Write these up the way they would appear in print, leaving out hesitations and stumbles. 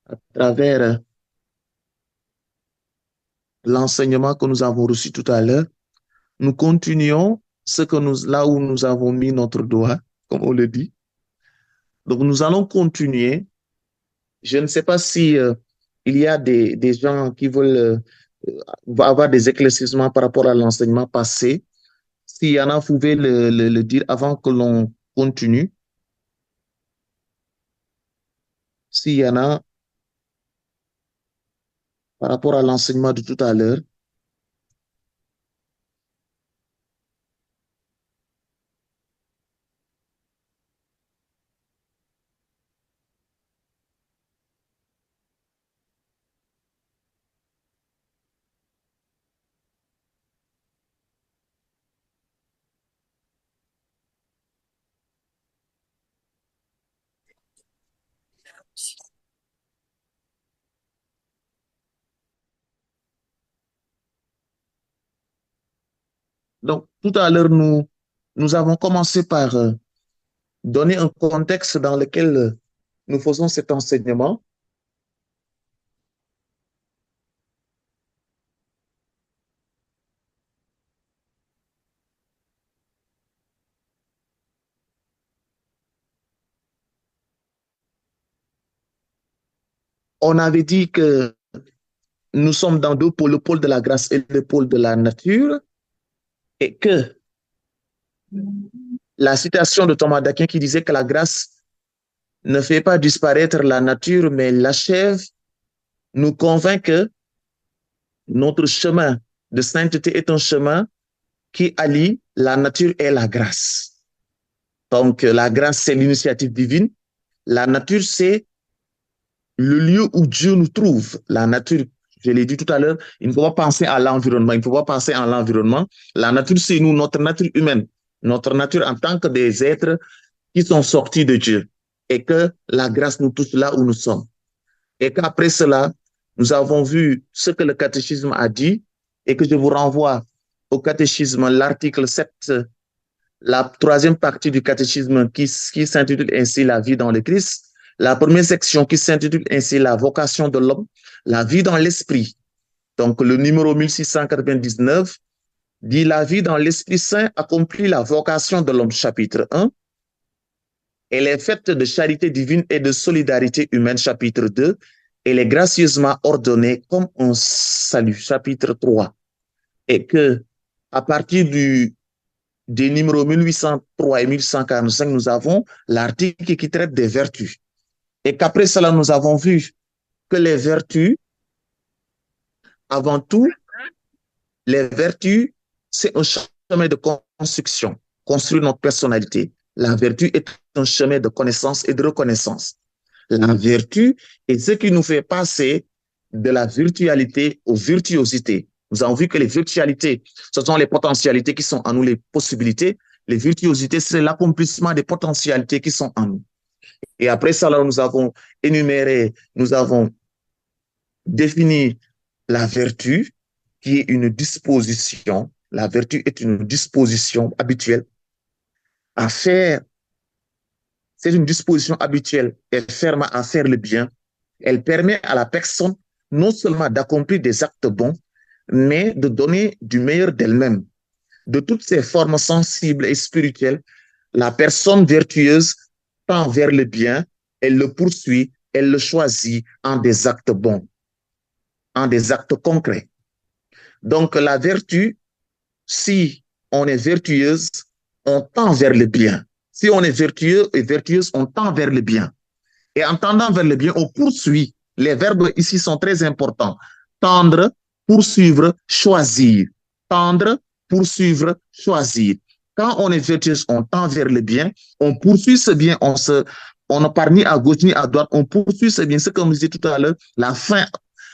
à travers l'enseignement que nous avons reçu tout à l'heure, nous continuons là où nous avons mis notre doigt, comme on le dit. Donc, nous allons continuer. Je ne sais pas si il y a des gens qui veulent avoir des éclaircissements par rapport à l'enseignement passé. S'il y en a, vous pouvez le dire avant que l'on continue. S'il y en a par rapport à l'enseignement de tout à l'heure. Donc, tout à l'heure, nous avons commencé par donner un contexte dans lequel nous faisons cet enseignement. On avait dit que nous sommes dans deux pôles, le pôle de la grâce et le pôle de la nature, et que la citation de Thomas d'Aquin qui disait que la grâce ne fait pas disparaître la nature, mais l'achève, nous convainc que notre chemin de sainteté est un chemin qui allie la nature et la grâce. Donc, la grâce, c'est l'initiative divine. La nature, c'est le lieu où Dieu nous trouve. La nature, je l'ai dit tout à l'heure, il ne faut pas penser à l'environnement. Il ne faut pas penser à l'environnement. La nature, c'est nous, notre nature humaine. Notre nature en tant que des êtres qui sont sortis de Dieu. Et que la grâce nous touche là où nous sommes. Et qu'après cela, nous avons vu ce que le catéchisme a dit et que je vous renvoie au catéchisme, l'article 7, la troisième partie du catéchisme qui s'intitule ainsi La vie dans le Christ, la première section qui s'intitule ainsi La vocation de l'homme, la vie dans l'esprit. Donc le numéro 1699 dit La vie dans l'Esprit Saint accomplit la vocation de l'homme, chapitre 1. Elle est faite de charité divine et de solidarité humaine, chapitre 2. Elle est gracieusement ordonnée comme un salut, chapitre 3. Et que, à partir des numéros 1803 et 1145, nous avons l'article qui traite des vertus. Et qu'après cela, nous avons vu que les vertus, avant tout, les vertus, c'est un chemin de construction, construire notre personnalité. La vertu est un chemin de connaissance et de reconnaissance. La vertu est ce qui nous fait passer de la virtualité aux virtuosités. Nous avons vu que les virtualités, ce sont les potentialités qui sont en nous, les possibilités. Les virtuosités, c'est l'accomplissement des potentialités qui sont en nous. Et après ça, là, nous avons énuméré, nous avons défini la vertu, qui est une disposition. La vertu est une disposition habituelle à faire. C'est une disposition habituelle. Elle ferme à faire le bien. Elle permet à la personne non seulement d'accomplir des actes bons, mais de donner du meilleur d'elle-même. De toutes ses formes sensibles et spirituelles, la personne vertueuse tend vers le bien, elle le poursuit, elle le choisit en des actes bons, en des actes concrets. Donc la vertu, si on est vertueuse, on tend vers le bien. Si on est vertueux et vertueuse, on tend vers le bien. Et en tendant vers le bien, on poursuit. Les verbes ici sont très importants. Tendre, poursuivre, choisir. Tendre, poursuivre, choisir. Quand on est vertueux, on tend vers le bien, on poursuit ce bien, on ne part ni à gauche ni à droite, on poursuit ce bien, c'est comme je disais tout à l'heure, la fin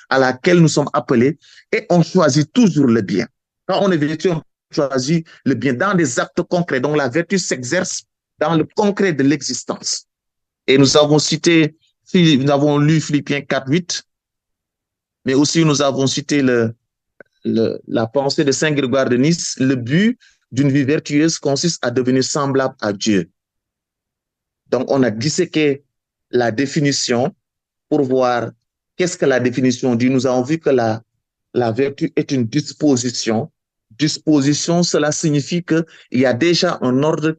à laquelle nous sommes appelés, et on choisit toujours le bien. Quand on est vertueux, on choisit le bien dans des actes concrets. Donc la vertu s'exerce dans le concret de l'existence. Et nous avons cité, nous avons lu Philippiens 4:8, mais aussi nous avons cité la pensée de Saint Grégoire de Nice. Le but d'une vie vertueuse consiste à devenir semblable à Dieu. Donc on a disséqué la définition pour voir Qu'est-ce que la définition dit? Nous avons vu que la vertu est une disposition. Disposition, cela signifie qu'il y a déjà un ordre,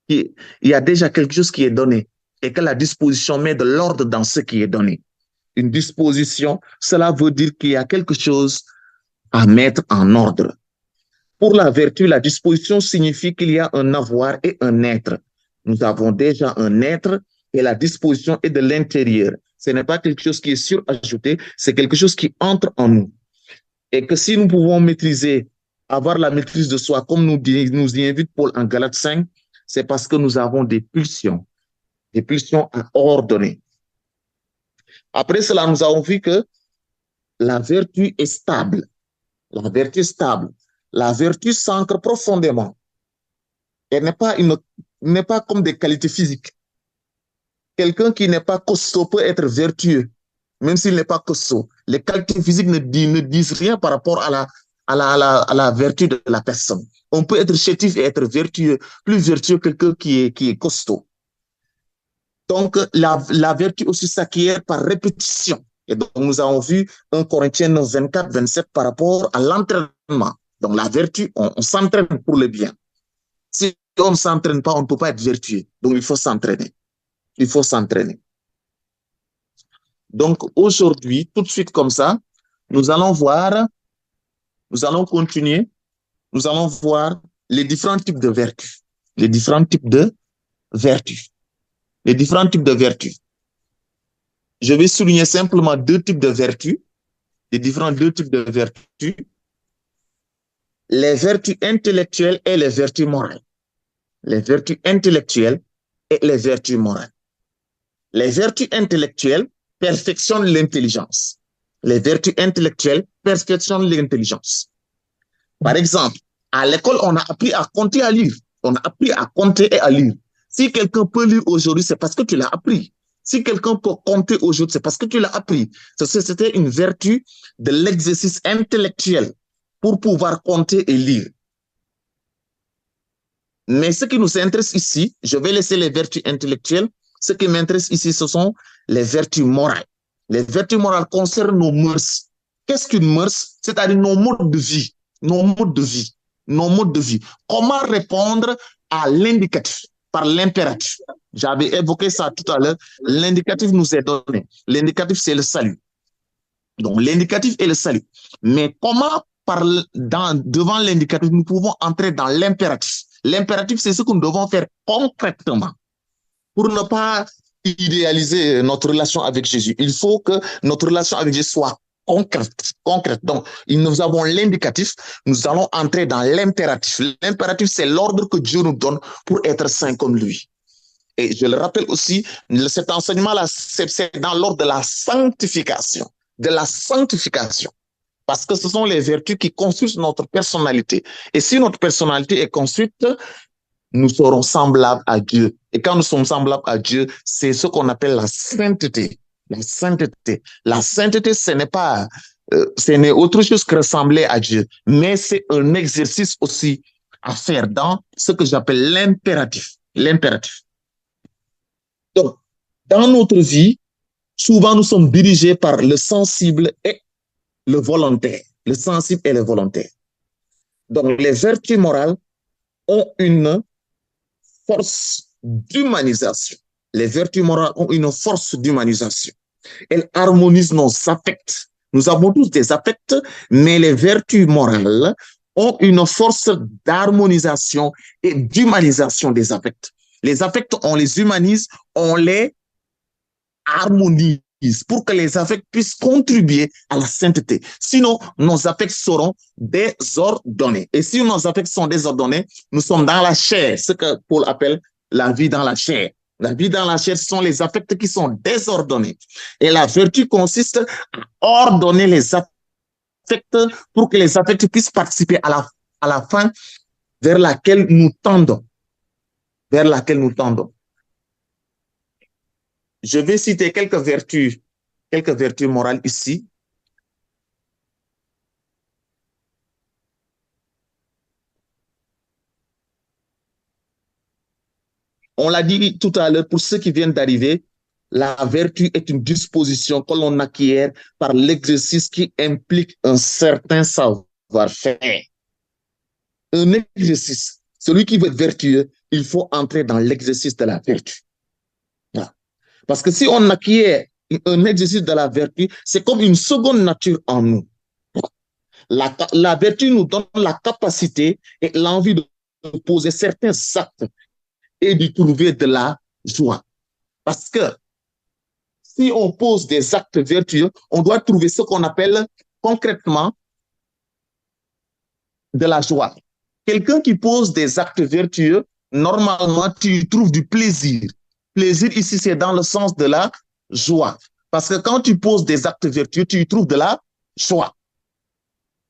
il y a déjà quelque chose qui est donné et que la disposition met de l'ordre dans ce qui est donné. Une disposition, cela veut dire qu'il y a quelque chose à mettre en ordre. Pour la vertu, la disposition signifie qu'il y a un avoir et un être. Nous avons déjà un être et la disposition est de l'intérieur. Ce n'est pas quelque chose qui est surajouté, c'est quelque chose qui entre en nous. Et que si nous pouvons maîtriser, avoir la maîtrise de soi, comme nous y invite Paul en Galates 5, c'est parce que nous avons des pulsions à ordonner. Après cela, nous avons vu que la vertu est stable. La vertu est stable. La vertu s'ancre profondément. Elle n'est pas comme des qualités physiques. Quelqu'un qui n'est pas costaud peut être vertueux, même s'il n'est pas costaud. Les qualités physiques ne disent rien par rapport à la vertu de la personne. On peut être chétif et être vertueux, plus vertueux que quelqu'un qui est costaud. Donc, la vertu aussi s'acquiert par répétition. Et donc, nous avons vu 1 Corinthiens 9, 24, 27 par rapport à l'entraînement. Donc, la vertu, on s'entraîne pour le bien. Si on ne s'entraîne pas, on ne peut pas être vertueux. Donc, il faut s'entraîner. Il faut s'entraîner. Donc, aujourd'hui, tout de suite comme ça, nous allons continuer, nous allons voir les différents types de vertus. Les différents types de vertus. Les différents types de vertus. Je vais souligner simplement deux types de vertus, les différents deux types de vertus. Les vertus intellectuelles et les vertus morales. Les vertus intellectuelles et les vertus morales. Les vertus intellectuelles perfectionnent l'intelligence. Les vertus intellectuelles perfectionnent l'intelligence. Par exemple, à l'école, on a appris à compter et à lire. On a appris à compter et à lire. Si quelqu'un peut lire aujourd'hui, c'est parce que tu l'as appris. Si quelqu'un peut compter aujourd'hui, c'est parce que tu l'as appris. C'était une vertu de l'exercice intellectuel pour pouvoir compter et lire. Mais ce qui nous intéresse ici, je vais laisser les vertus intellectuelles. Ce qui m'intéresse ici, ce sont les vertus morales. Les vertus morales concernent nos mœurs. Qu'est-ce qu'une mœurs? C'est-à-dire nos modes de vie. Nos modes de vie. Nos modes de vie. Comment répondre à l'indicatif par l'impératif? J'avais évoqué ça tout à l'heure. L'indicatif nous est donné. L'indicatif, c'est le salut. Donc, l'indicatif est le salut. Mais comment, devant l'indicatif, nous pouvons entrer dans l'impératif? L'impératif, c'est ce que nous devons faire concrètement pour ne pas idéaliser notre relation avec Jésus. Il faut que notre relation avec Jésus soit concrète. Donc, nous avons l'indicatif, nous allons entrer dans l'impératif. L'impératif, c'est l'ordre que Dieu nous donne pour être saint comme lui. Et je le rappelle aussi, cet enseignement-là, c'est dans l'ordre de la sanctification. De la sanctification. Parce que ce sont les vertus qui construisent notre personnalité. Et si notre personnalité est construite, nous serons semblables à Dieu. Et quand nous sommes semblables à Dieu, c'est ce qu'on appelle la sainteté. La sainteté. La sainteté, ce n'est autre chose que ressembler à Dieu. Mais c'est un exercice aussi à faire dans ce que j'appelle l'impératif. L'impératif. Donc, dans notre vie, souvent nous sommes dirigés par le sensible et le volontaire. Le sensible et le volontaire. Donc, les vertus morales ont une force d'humanisation. Les vertus morales ont une force d'humanisation. Elles harmonisent nos affects. Nous avons tous des affects, mais les vertus morales ont une force d'harmonisation et d'humanisation des affects. Les affects, on les humanise, on les harmonise pour que les affects puissent contribuer à la sainteté. Sinon, nos affects seront désordonnés. Et si nos affects sont désordonnés, nous sommes dans la chair, ce que Paul appelle la vie dans la chair. La vie dans la chair, ce sont les affects qui sont désordonnés. Et la vertu consiste à ordonner les affects pour que les affects puissent participer à la fin vers laquelle nous tendons. Vers laquelle nous tendons. Je vais citer quelques vertus morales ici. On l'a dit tout à l'heure, pour ceux qui viennent d'arriver, La vertu est une disposition que l'on acquiert par l'exercice qui implique un certain savoir-faire. Un exercice. Celui qui veut être vertueux, il faut entrer dans l'exercice de la vertu. Voilà. Parce que si on acquiert un exercice de la vertu, c'est comme une seconde nature en nous. La vertu nous donne la capacité et l'envie de poser certains actes et de trouver de la joie. Parce que si on pose des actes vertueux, on doit trouver ce qu'on appelle concrètement de la joie. Quelqu'un qui pose des actes vertueux, normalement, tu trouves du plaisir. Plaisir ici, c'est dans le sens de la joie. Parce que quand tu poses des actes vertueux, tu y trouves de la joie.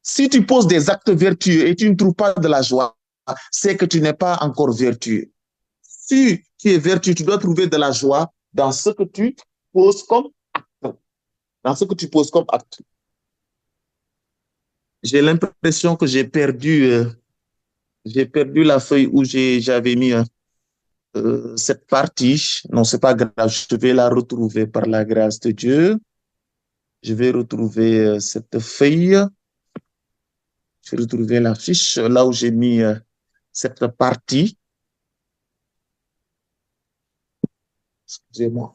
Si tu poses des actes vertueux et tu ne trouves pas de la joie, c'est que tu n'es pas encore vertueux. Si tu es vertueux, tu dois trouver de la joie dans ce que tu poses comme acte. Dans ce que tu poses comme acte. J'ai l'impression que j'ai perdu la feuille où j'avais mis cette partie. Non, c'est pas grave. Je vais la retrouver par la grâce de Dieu. Je vais retrouver cette feuille. Je vais retrouver la fiche là où j'ai mis cette partie. Excusez-moi.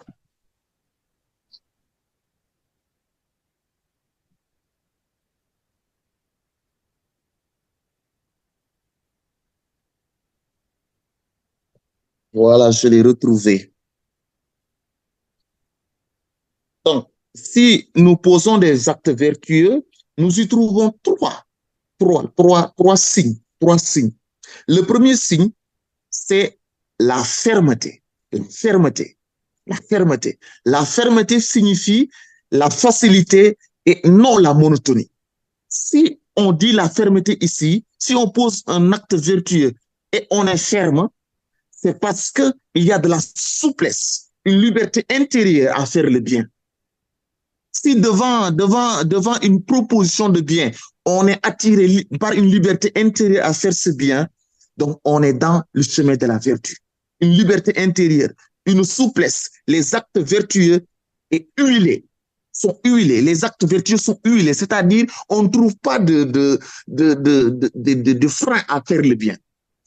Voilà, je l'ai retrouvé. Donc, si nous posons des actes vertueux, nous y trouvons trois signes. Trois signes. Le premier signe, c'est la fermeté. La fermeté. La fermeté. La fermeté signifie la facilité et non la monotonie. Si on dit la fermeté ici, si on pose un acte vertueux et on est ferme, c'est parce qu'il y a de la souplesse, une liberté intérieure à faire le bien. Si devant une proposition de bien, on est attiré par une liberté intérieure à faire ce bien, donc on est dans le chemin de la vertu. Une liberté intérieure, une souplesse, les actes vertueux et huilés sont huilés, les actes vertueux sont huilés, c'est-à-dire on ne trouve pas de frein à faire le bien.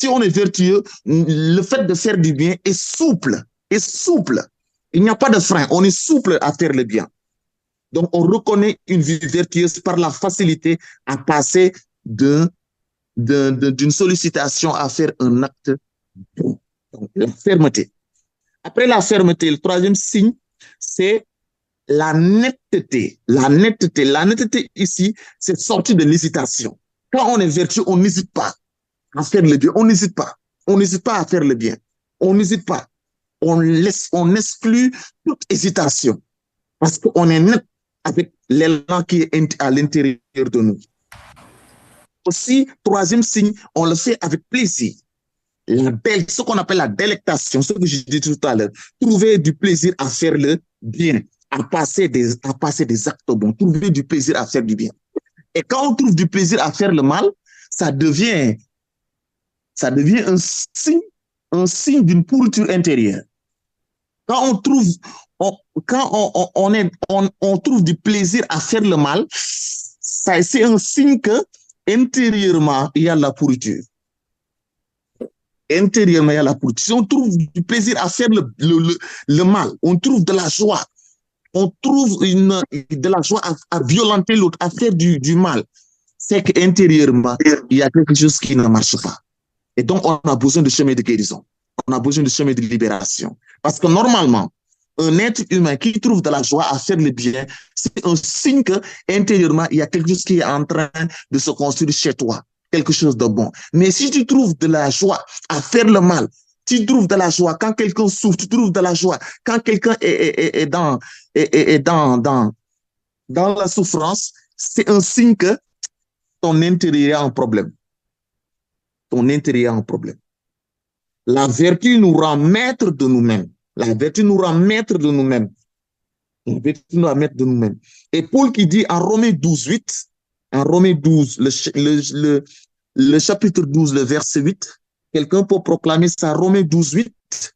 Si on est vertueux, le fait de faire du bien est souple, est souple. Il n'y a pas de frein, on est souple à faire le bien. Donc, on reconnaît une vie vertueuse par la facilité à passer d'une sollicitation à faire un acte bon. Donc, la fermeté. Après la fermeté, le troisième signe, c'est la netteté. La netteté. La netteté ici, c'est sortir de l'hésitation. Quand on est vertueux, on n'hésite pas à faire le bien. On n'hésite pas. On n'hésite pas à faire le bien. On n'hésite pas. On exclut toute hésitation. Parce qu'on est net avec l'élan qui est à l'intérieur de nous. Aussi, troisième signe, on le fait avec plaisir. Ce qu'on appelle la délectation, ce que je dis tout à l'heure, trouver du plaisir à faire le bien, à passer des actes bons, trouver du plaisir à faire du bien. Et quand on trouve du plaisir à faire le mal, ça devient un signe d'une pourriture intérieure. Quand on trouve, on trouve du plaisir à faire le mal, c'est un signe que intérieurement, il y a la pourriture. Intérieurement, il y a la pourriture. Si on trouve du plaisir à faire le mal, on trouve de la joie, on trouve de la joie à violenter l'autre, à faire du mal, c'est qu'intérieurement, il y a quelque chose qui ne marche pas. Et donc, on a besoin de chemin de guérison. On a besoin de chemin de libération. Parce que normalement, un être humain qui trouve de la joie à faire le bien, c'est un signe qu'intérieurement, il y a quelque chose qui est en train de se construire chez toi, quelque chose de bon. Mais si tu trouves de la joie à faire le mal, tu trouves de la joie quand quelqu'un souffre, tu trouves de la joie quand quelqu'un est dans la souffrance, c'est un signe que ton intérieur a un problème. Ton intérieur a un problème. La vertu nous rend maître de nous-mêmes. La vertu nous rend maître de nous-mêmes. La vertu nous rend maître de nous-mêmes. Et Paul qui dit en Romains 12, 8, en Romains 12, le chapitre 12, le verset 8, quelqu'un peut proclamer ça, Romains 12, 8.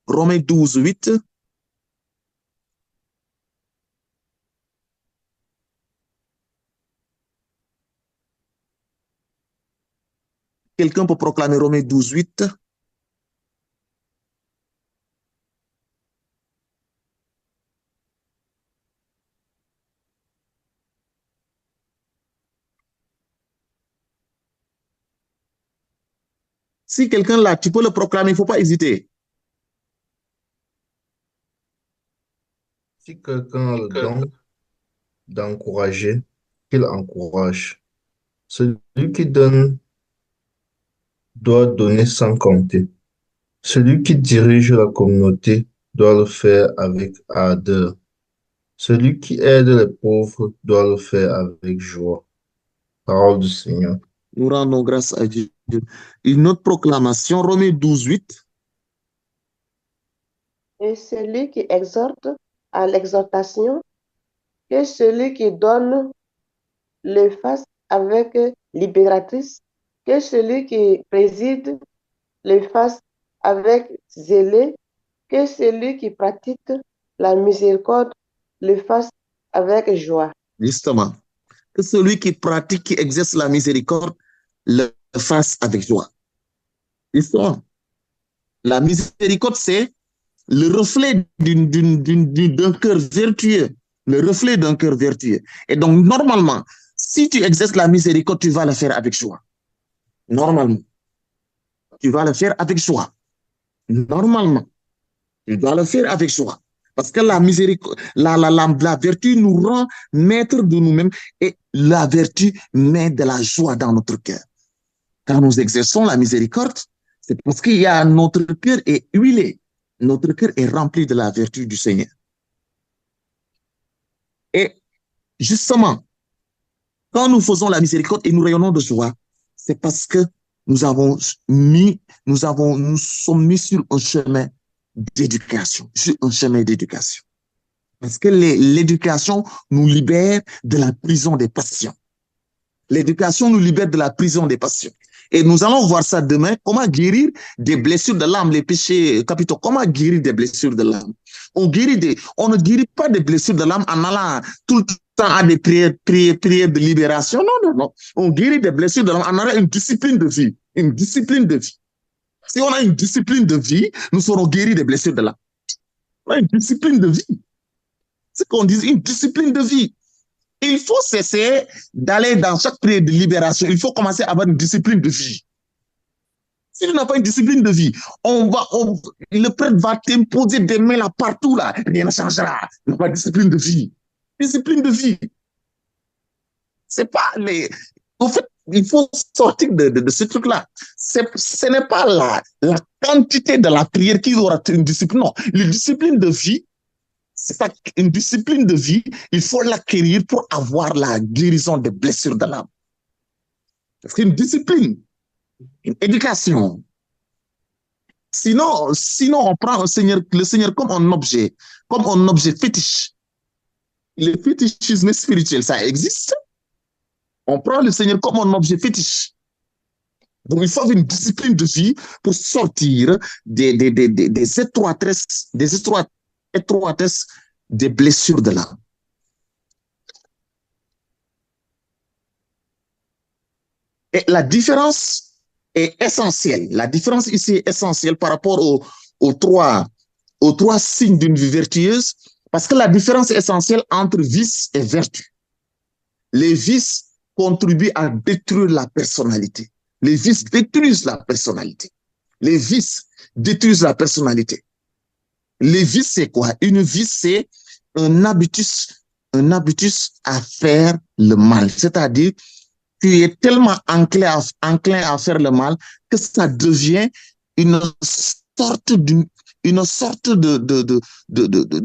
Romains 12, 8. Quelqu'un peut proclamer Romains 12, 8. Si quelqu'un l'a, tu peux le proclamer, il ne faut pas hésiter. Si quelqu'un a le don d'encourager, qu'il encourage. Celui qui donne doit donner sans compter. Celui qui dirige la communauté doit le faire avec ardeur. Celui qui aide les pauvres doit le faire avec joie. Parole du Seigneur. Nous rendons grâce à Dieu. Une autre proclamation, Romains 12, 8. Et celui qui exhorte à l'exhortation, que celui qui donne le fasse avec libératrice, que celui qui préside le fasse avec zèle, que celui qui pratique la miséricorde le fasse avec joie. Justement, que celui qui pratique, qui exerce la miséricorde, le fasse avec joie. Justement, la miséricorde, c'est le reflet d'un cœur vertueux, le reflet d'un cœur vertueux. Et donc, normalement, si tu exerces la miséricorde, tu vas le faire avec joie. Normalement, tu vas le faire avec joie. Normalement, tu dois le faire avec joie. Parce que la miséricorde, la vertu nous rend maîtres de nous-mêmes et la vertu met de la joie dans notre cœur. Quand nous exerçons la miséricorde, c'est parce qu'il y a notre cœur est huilé, notre cœur est rempli de la vertu du Seigneur. Et justement, quand nous faisons la miséricorde et nous rayonnons de joie, c'est parce que nous sommes mis sur un chemin d'éducation, sur un chemin d'éducation. Parce que l'éducation nous libère de la prison des passions. L'éducation nous libère de la prison des passions. Et nous allons voir ça demain, comment guérir des blessures de l'âme, les péchés capitaux, comment guérir des blessures de l'âme. On ne guérit pas des blessures de l'âme en allant tout le temps à des prières de libération. Non, non, non. On guérit des blessures de l'âme en allant une discipline de vie. Une discipline de vie. Si on a une discipline de vie, nous serons guéris des blessures de l'âme. On a une discipline de vie. C'est qu'on dit une discipline de vie. Il faut cesser d'aller dans chaque prière de libération. Il faut commencer à avoir une discipline de vie. Si tu n'as pas une discipline de vie, le prêtre va t'imposer des mains là partout là. Rien ne changera. Il n'y a pas de discipline de vie. Discipline de vie. C'est pas les. En fait, il faut sortir de ce truc-là. Ce n'est pas la quantité de la prière qui aura une discipline. Non, la discipline de vie, c'est ça, une discipline de vie, il faut l'acquérir pour avoir la guérison des blessures de l'âme. C'est une discipline, une éducation. Sinon, on prend le Seigneur comme un objet fétiche. Le fétichisme spirituel, ça existe. On prend le Seigneur comme un objet fétiche. Donc, il faut avoir une discipline de vie pour sortir des étroitesses des blessures de l'âme. Et la différence est essentielle. La différence ici est essentielle par rapport aux trois signes d'une vie vertueuse, parce que la différence est essentielle entre vice et vertu. Les vices contribuent à détruire la personnalité. Les vices détruisent la personnalité. Les vices détruisent la personnalité. Les vices, c'est quoi? Une vice, c'est un habitus à faire le mal. C'est-à-dire, tu es tellement enclin à faire le mal que ça devient une sorte de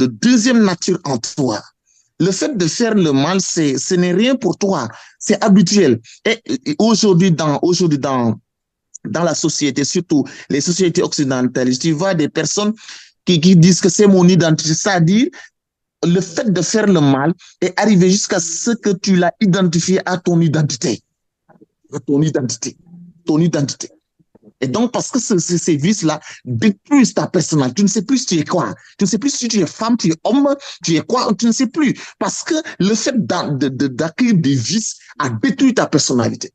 deuxième nature en toi. Le fait de faire le mal, ce n'est rien pour toi, c'est habituel. Et aujourd'hui, dans la société, surtout les sociétés occidentales, tu vois des personnes qui disent que c'est mon identité, c'est-à-dire le fait de faire le mal est arrivé jusqu'à ce que tu l'as identifié à ton identité. Ton identité. Ton identité. Et donc, parce que ces vices-là détruisent ta personnalité. Tu ne sais plus si tu es quoi. Tu ne sais plus si tu es femme, tu es homme, tu es quoi. Tu ne sais plus. Parce que le fait d'acquérir des vices a détruit ta personnalité.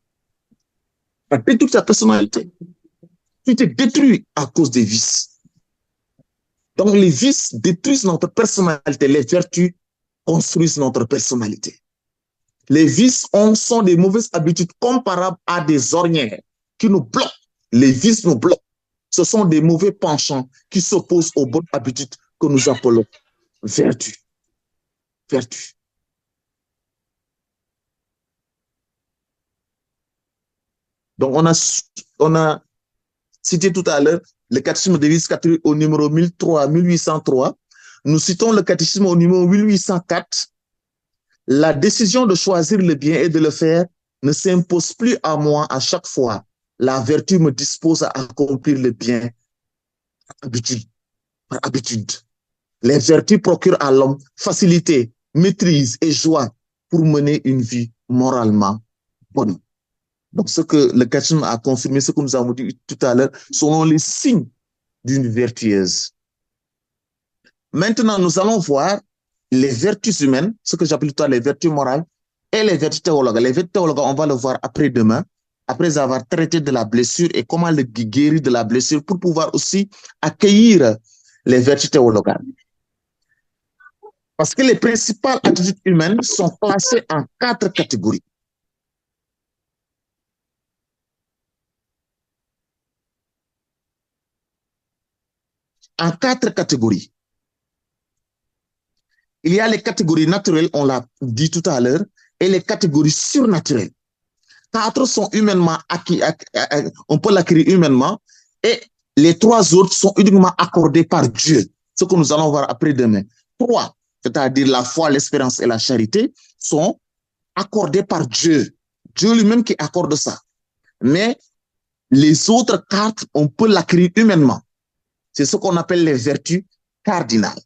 Tu as détruit ta personnalité. Tu t'es détruit à cause des vices. Donc, les vices détruisent notre personnalité. Les vertus construisent notre personnalité. Les vices sont des mauvaises habitudes comparables à des ornières qui nous bloquent. Les vices nous bloquent. Ce sont des mauvais penchants qui s'opposent aux bonnes habitudes que nous appelons vertus. Vertus. Donc, on a cité tout à l'heure le catéchisme de l'Église catholique au numéro 1803. Nous citons le catéchisme au numéro 1804. La décision de choisir le bien et de le faire ne s'impose plus à moi à chaque fois. La vertu me dispose à accomplir le bien par habitude. Les vertus procurent à l'homme facilité, maîtrise et joie pour mener une vie moralement bonne. Donc, ce que le catéchisme a confirmé, ce que nous avons dit tout à l'heure, sont les signes d'une vertueuse. Maintenant, nous allons voir les vertus humaines, ce que j'appelle toi les vertus morales, et les vertus théologales. Les vertus théologales, on va le voir après-demain, après avoir traité de la blessure et comment le guérir de la blessure pour pouvoir aussi accueillir les vertus théologales. Parce que les principales attitudes humaines sont classées en 4 catégories. En 4 catégories. Il y a les catégories naturelles, on l'a dit tout à l'heure, et les catégories surnaturelles. 4 sont humainement acquis, on peut l'acquérir humainement, et les 3 autres sont uniquement accordés par Dieu. Ce que nous allons voir après-demain. 3, c'est-à-dire la foi, l'espérance et la charité, sont accordés par Dieu. Dieu lui-même qui accorde ça. Mais les autres 4, on peut l'acquérir humainement. C'est ce qu'on appelle les vertus cardinales.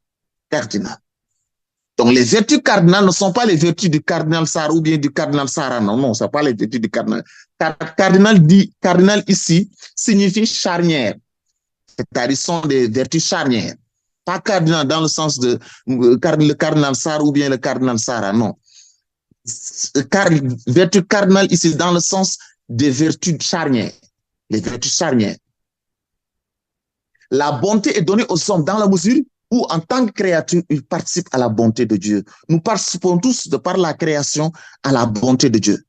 Donc, les vertus cardinales ne sont pas les vertus du cardinal Sarah ou bien du cardinal Sarah. Non, non, ce n'est pas les vertus du cardinal. Cardinal ici signifie charnière. C'est-à-dire, ce sont des vertus charnières. Pas cardinal dans le sens de le cardinal Sarah ou bien le cardinal Sarah, non. Vertu cardinale ici dans le sens des vertus charnières. Les vertus charnières. La bonté est donnée aux hommes dans la mesure où, en tant que créature, ils participent à la bonté de Dieu. Nous participons tous, de par la création, à la bonté de Dieu.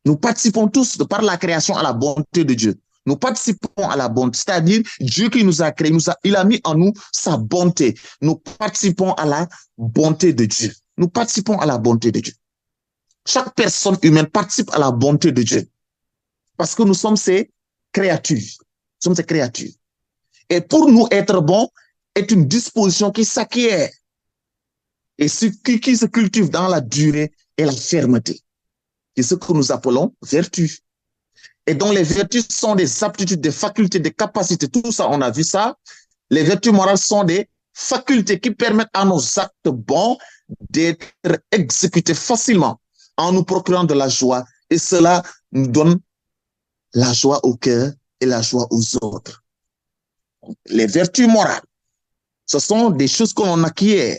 Nous participons tous, de par la création, à la bonté de Dieu. Nous participons à la bonté, c'est-à-dire Dieu qui nous a créés, il a mis en nous sa bonté. Nous participons à la bonté de Dieu. Nous participons à la bonté de Dieu. Chaque personne humaine participe à la bonté de Dieu. Parce que nous sommes ses créatures. Nous sommes ses créatures. Et pour nous, être bon est une disposition qui s'acquiert et qui se cultive dans la durée et la fermeté. C'est ce que nous appelons vertus. Et donc, les vertus sont des aptitudes, des facultés, des capacités. Tout ça, on a vu ça. Les vertus morales sont des facultés qui permettent à nos actes bons d'être exécutés facilement en nous procurant de la joie. Et cela nous donne la joie au cœur et la joie aux autres. Les vertus morales, ce sont des choses que l'on acquiert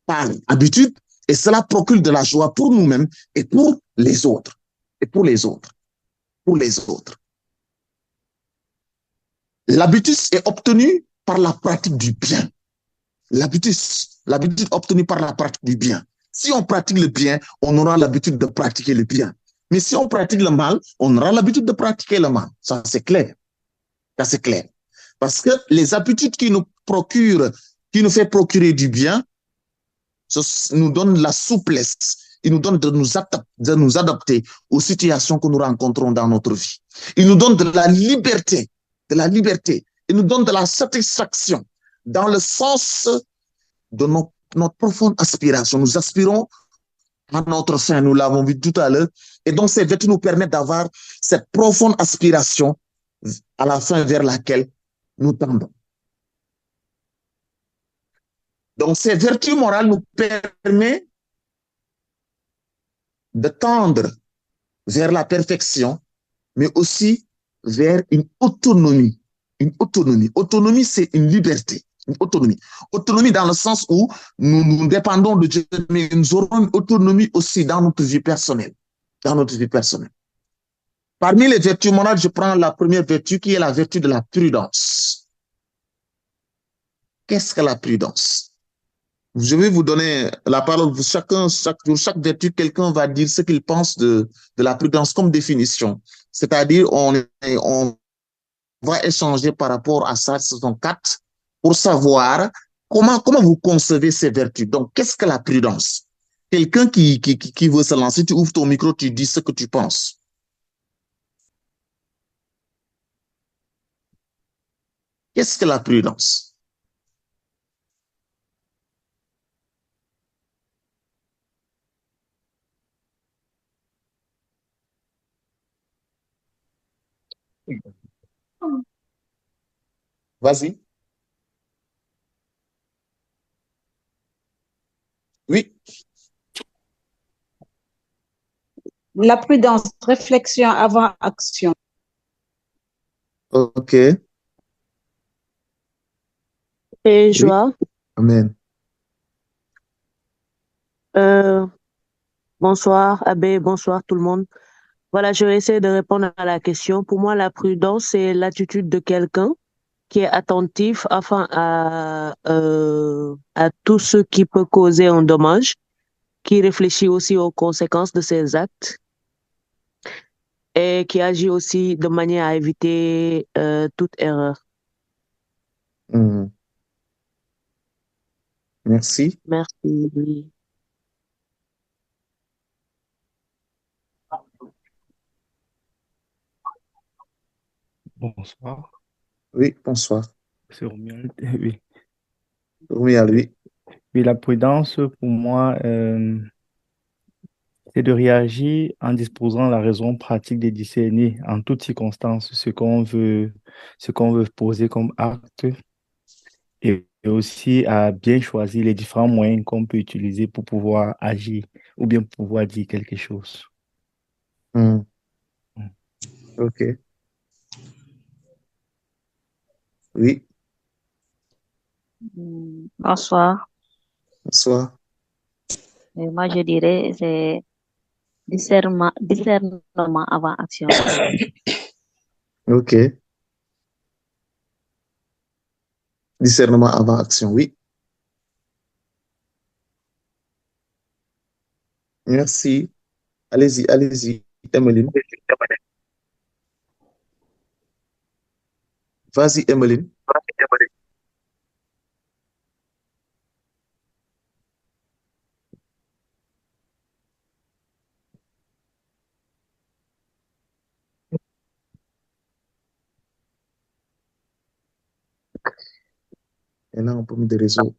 par habitude et cela procure de la joie pour nous-mêmes et pour les autres. Et pour les autres. Pour les autres. L'habitus est obtenu par la pratique du bien. L'habitus obtenu par la pratique du bien. Si on pratique le bien, on aura l'habitude de pratiquer le bien. Mais si on pratique le mal, on aura l'habitude de pratiquer le mal. Ça, c'est clair. Ça, c'est clair. Parce que les habitudes qui nous fait procurer du bien, nous donnent la souplesse. Ils nous donnent de nous adapter aux situations que nous rencontrons dans notre vie. Ils nous donnent de la liberté. Ils nous donnent de la satisfaction dans le sens de notre profonde aspiration. Nous aspirons à notre fin, nous l'avons vu tout à l'heure. Et donc, ces vertus nous permettent d'avoir cette profonde aspiration à la fin vers laquelle nous tendons. Donc, ces vertus morales nous permettent de tendre vers la perfection, mais aussi vers une autonomie. Une autonomie. Autonomie, c'est une liberté. Une autonomie. Autonomie dans le sens où nous dépendons de Dieu, mais nous aurons une autonomie aussi dans notre vie personnelle. Dans notre vie personnelle. Parmi les vertus morales, je prends la première vertu qui est la vertu de la prudence. Qu'est-ce que la prudence? Je vais vous donner la parole. Chaque vertu, quelqu'un va dire ce qu'il pense de la prudence comme définition. C'est-à-dire, on va échanger par rapport à ça, saison 4, pour savoir comment vous concevez ces vertus. Donc, qu'est-ce que la prudence? Quelqu'un qui veut se lancer, tu ouvres ton micro, tu dis ce que tu penses. Qu'est-ce que la prudence? Vas-y. Oui. La prudence, réflexion avant action. OK. Et joie. Amen. Bonsoir, Abbé, bonsoir tout le monde. Voilà, je vais essayer de répondre à la question. Pour moi, la prudence, c'est l'attitude de quelqu'un qui est attentif afin à tout ce qui peut causer un dommage, qui réfléchit aussi aux conséquences de ses actes et qui agit aussi de manière à éviter toute erreur. Merci. Merci. Bonsoir. Oui, bonsoir. C'est Romuald. Oui. Romuald, oui. Oui, la prudence, pour moi, c'est de réagir en disposant la raison pratique de discerner en toutes circonstances ce qu'on veut poser comme acte et aussi à bien choisir les différents moyens qu'on peut utiliser pour pouvoir agir ou bien pour pouvoir dire quelque chose. OK. Oui, Bonsoir. bonsoir. Et moi, je dirais c'est discernement avant action. OK. Discernement avant action, oui. Merci. Allez-y, Emeline. Vas-y, Emeline. Il y a un problème de réseau.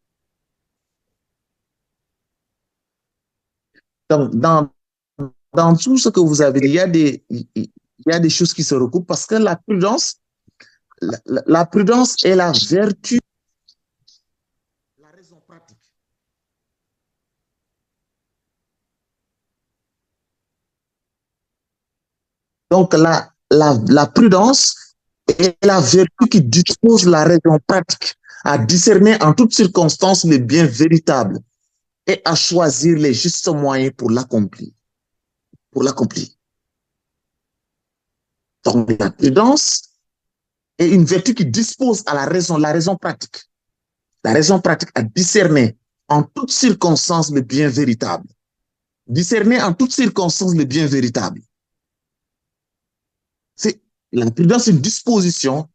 Donc, dans tout ce que vous avez dit, il y a des choses qui se recoupent parce que la prudence, la prudence est la vertu, la raison pratique. Donc, la prudence est la vertu qui dispose la raison pratique à discerner en toutes circonstances le bien véritable et à choisir les justes moyens pour l'accomplir. Donc, la prudence est une vertu qui dispose à la raison pratique. La raison pratique à discerner en toutes circonstances le bien véritable. Discerner en toutes circonstances le bien véritable. C'est la prudence, une disposition,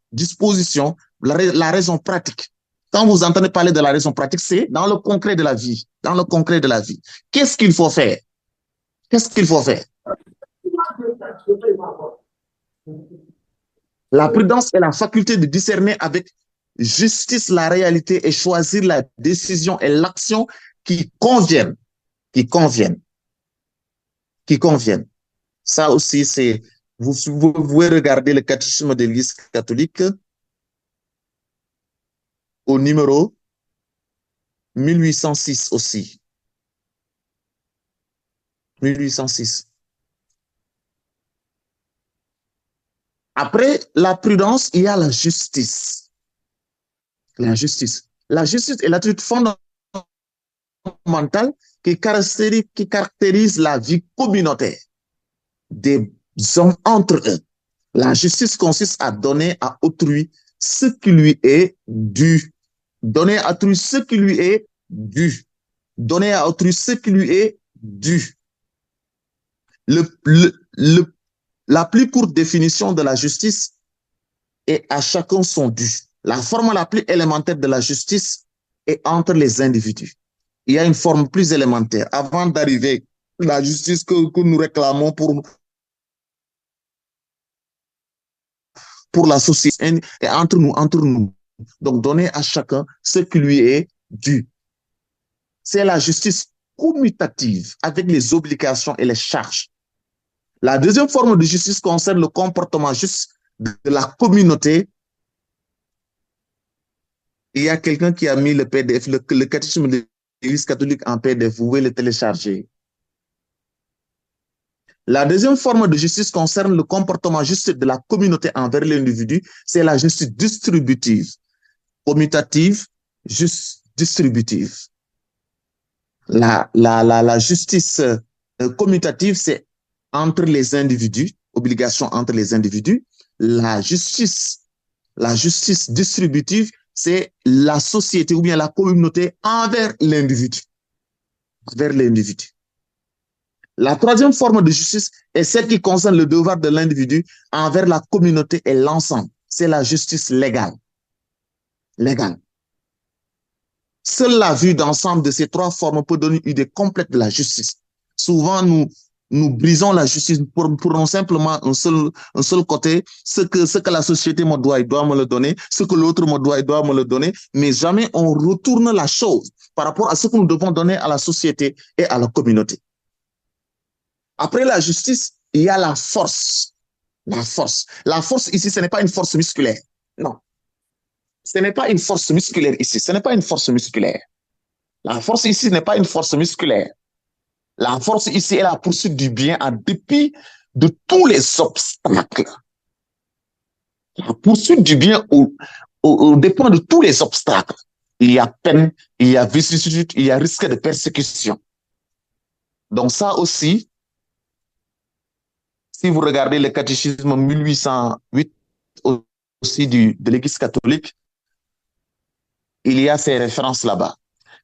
la raison pratique. Quand vous entendez parler de la raison pratique, c'est dans le concret de la vie. Dans le concret de la vie. Qu'est-ce qu'il faut faire? Qu'est-ce qu'il faut faire? La prudence est la faculté de discerner avec justice la réalité et choisir la décision et l'action qui conviennent. Ça aussi, c'est, vous pouvez regarder le catéchisme de l'Église catholique au numéro 1806 aussi. 1806. Après la prudence, il y a la justice. La justice. La justice est l'attitude fondamentale qui caractérise la vie communautaire des hommes entre eux. La justice consiste à donner à autrui ce qui lui est dû. Donner à autrui ce qui lui est dû. Donner à autrui ce qui lui est dû. La plus courte définition de la justice est à chacun son dû. La forme la plus élémentaire de la justice est entre les individus. Il y a une forme plus élémentaire. Avant d'arriver à la justice que nous réclamons pour la société, et entre nous. Donc, donner à chacun ce qui lui est dû. C'est la justice commutative avec les obligations et les charges. La deuxième forme de justice concerne le comportement juste de la communauté. Il y a quelqu'un qui a mis le PDF, le catéchisme de l'Église catholique en PDF. Vous pouvez le télécharger. La deuxième forme de justice concerne le comportement juste de la communauté envers l'individu. C'est la justice distributive. Commutative, juste distributive. La justice commutative, c'est entre les individus, obligation entre les individus. La justice distributive, c'est la société ou bien la communauté envers l'individu. Vers l'individu. La troisième forme de justice est celle qui concerne le devoir de l'individu envers la communauté et l'ensemble. C'est la justice légale. Légale. Seule la vue d'ensemble de ces trois formes peut donner une idée complète de la justice. Souvent, nous brisons la justice pour simplement un seul côté. Ce que la société me doit, il doit me le donner. Ce que l'autre me doit, il doit me le donner. Mais jamais on retourne la chose par rapport à ce que nous devons donner à la société et à la communauté. Après la justice, il y a la force. La force. La force ici, ce n'est pas une force musculaire. Non. Ce n'est pas une force musculaire ici. Ce n'est pas une force musculaire. La force ici n'est pas une force musculaire. La force ici est la poursuite du bien en dépit de tous les obstacles. La poursuite du bien dépend de tous les obstacles. Il y a peine, il y a vicissitude, il y a risque de persécution. Donc ça aussi, si vous regardez le catéchisme 1808 aussi de l'Église catholique, il y a ces références là-bas.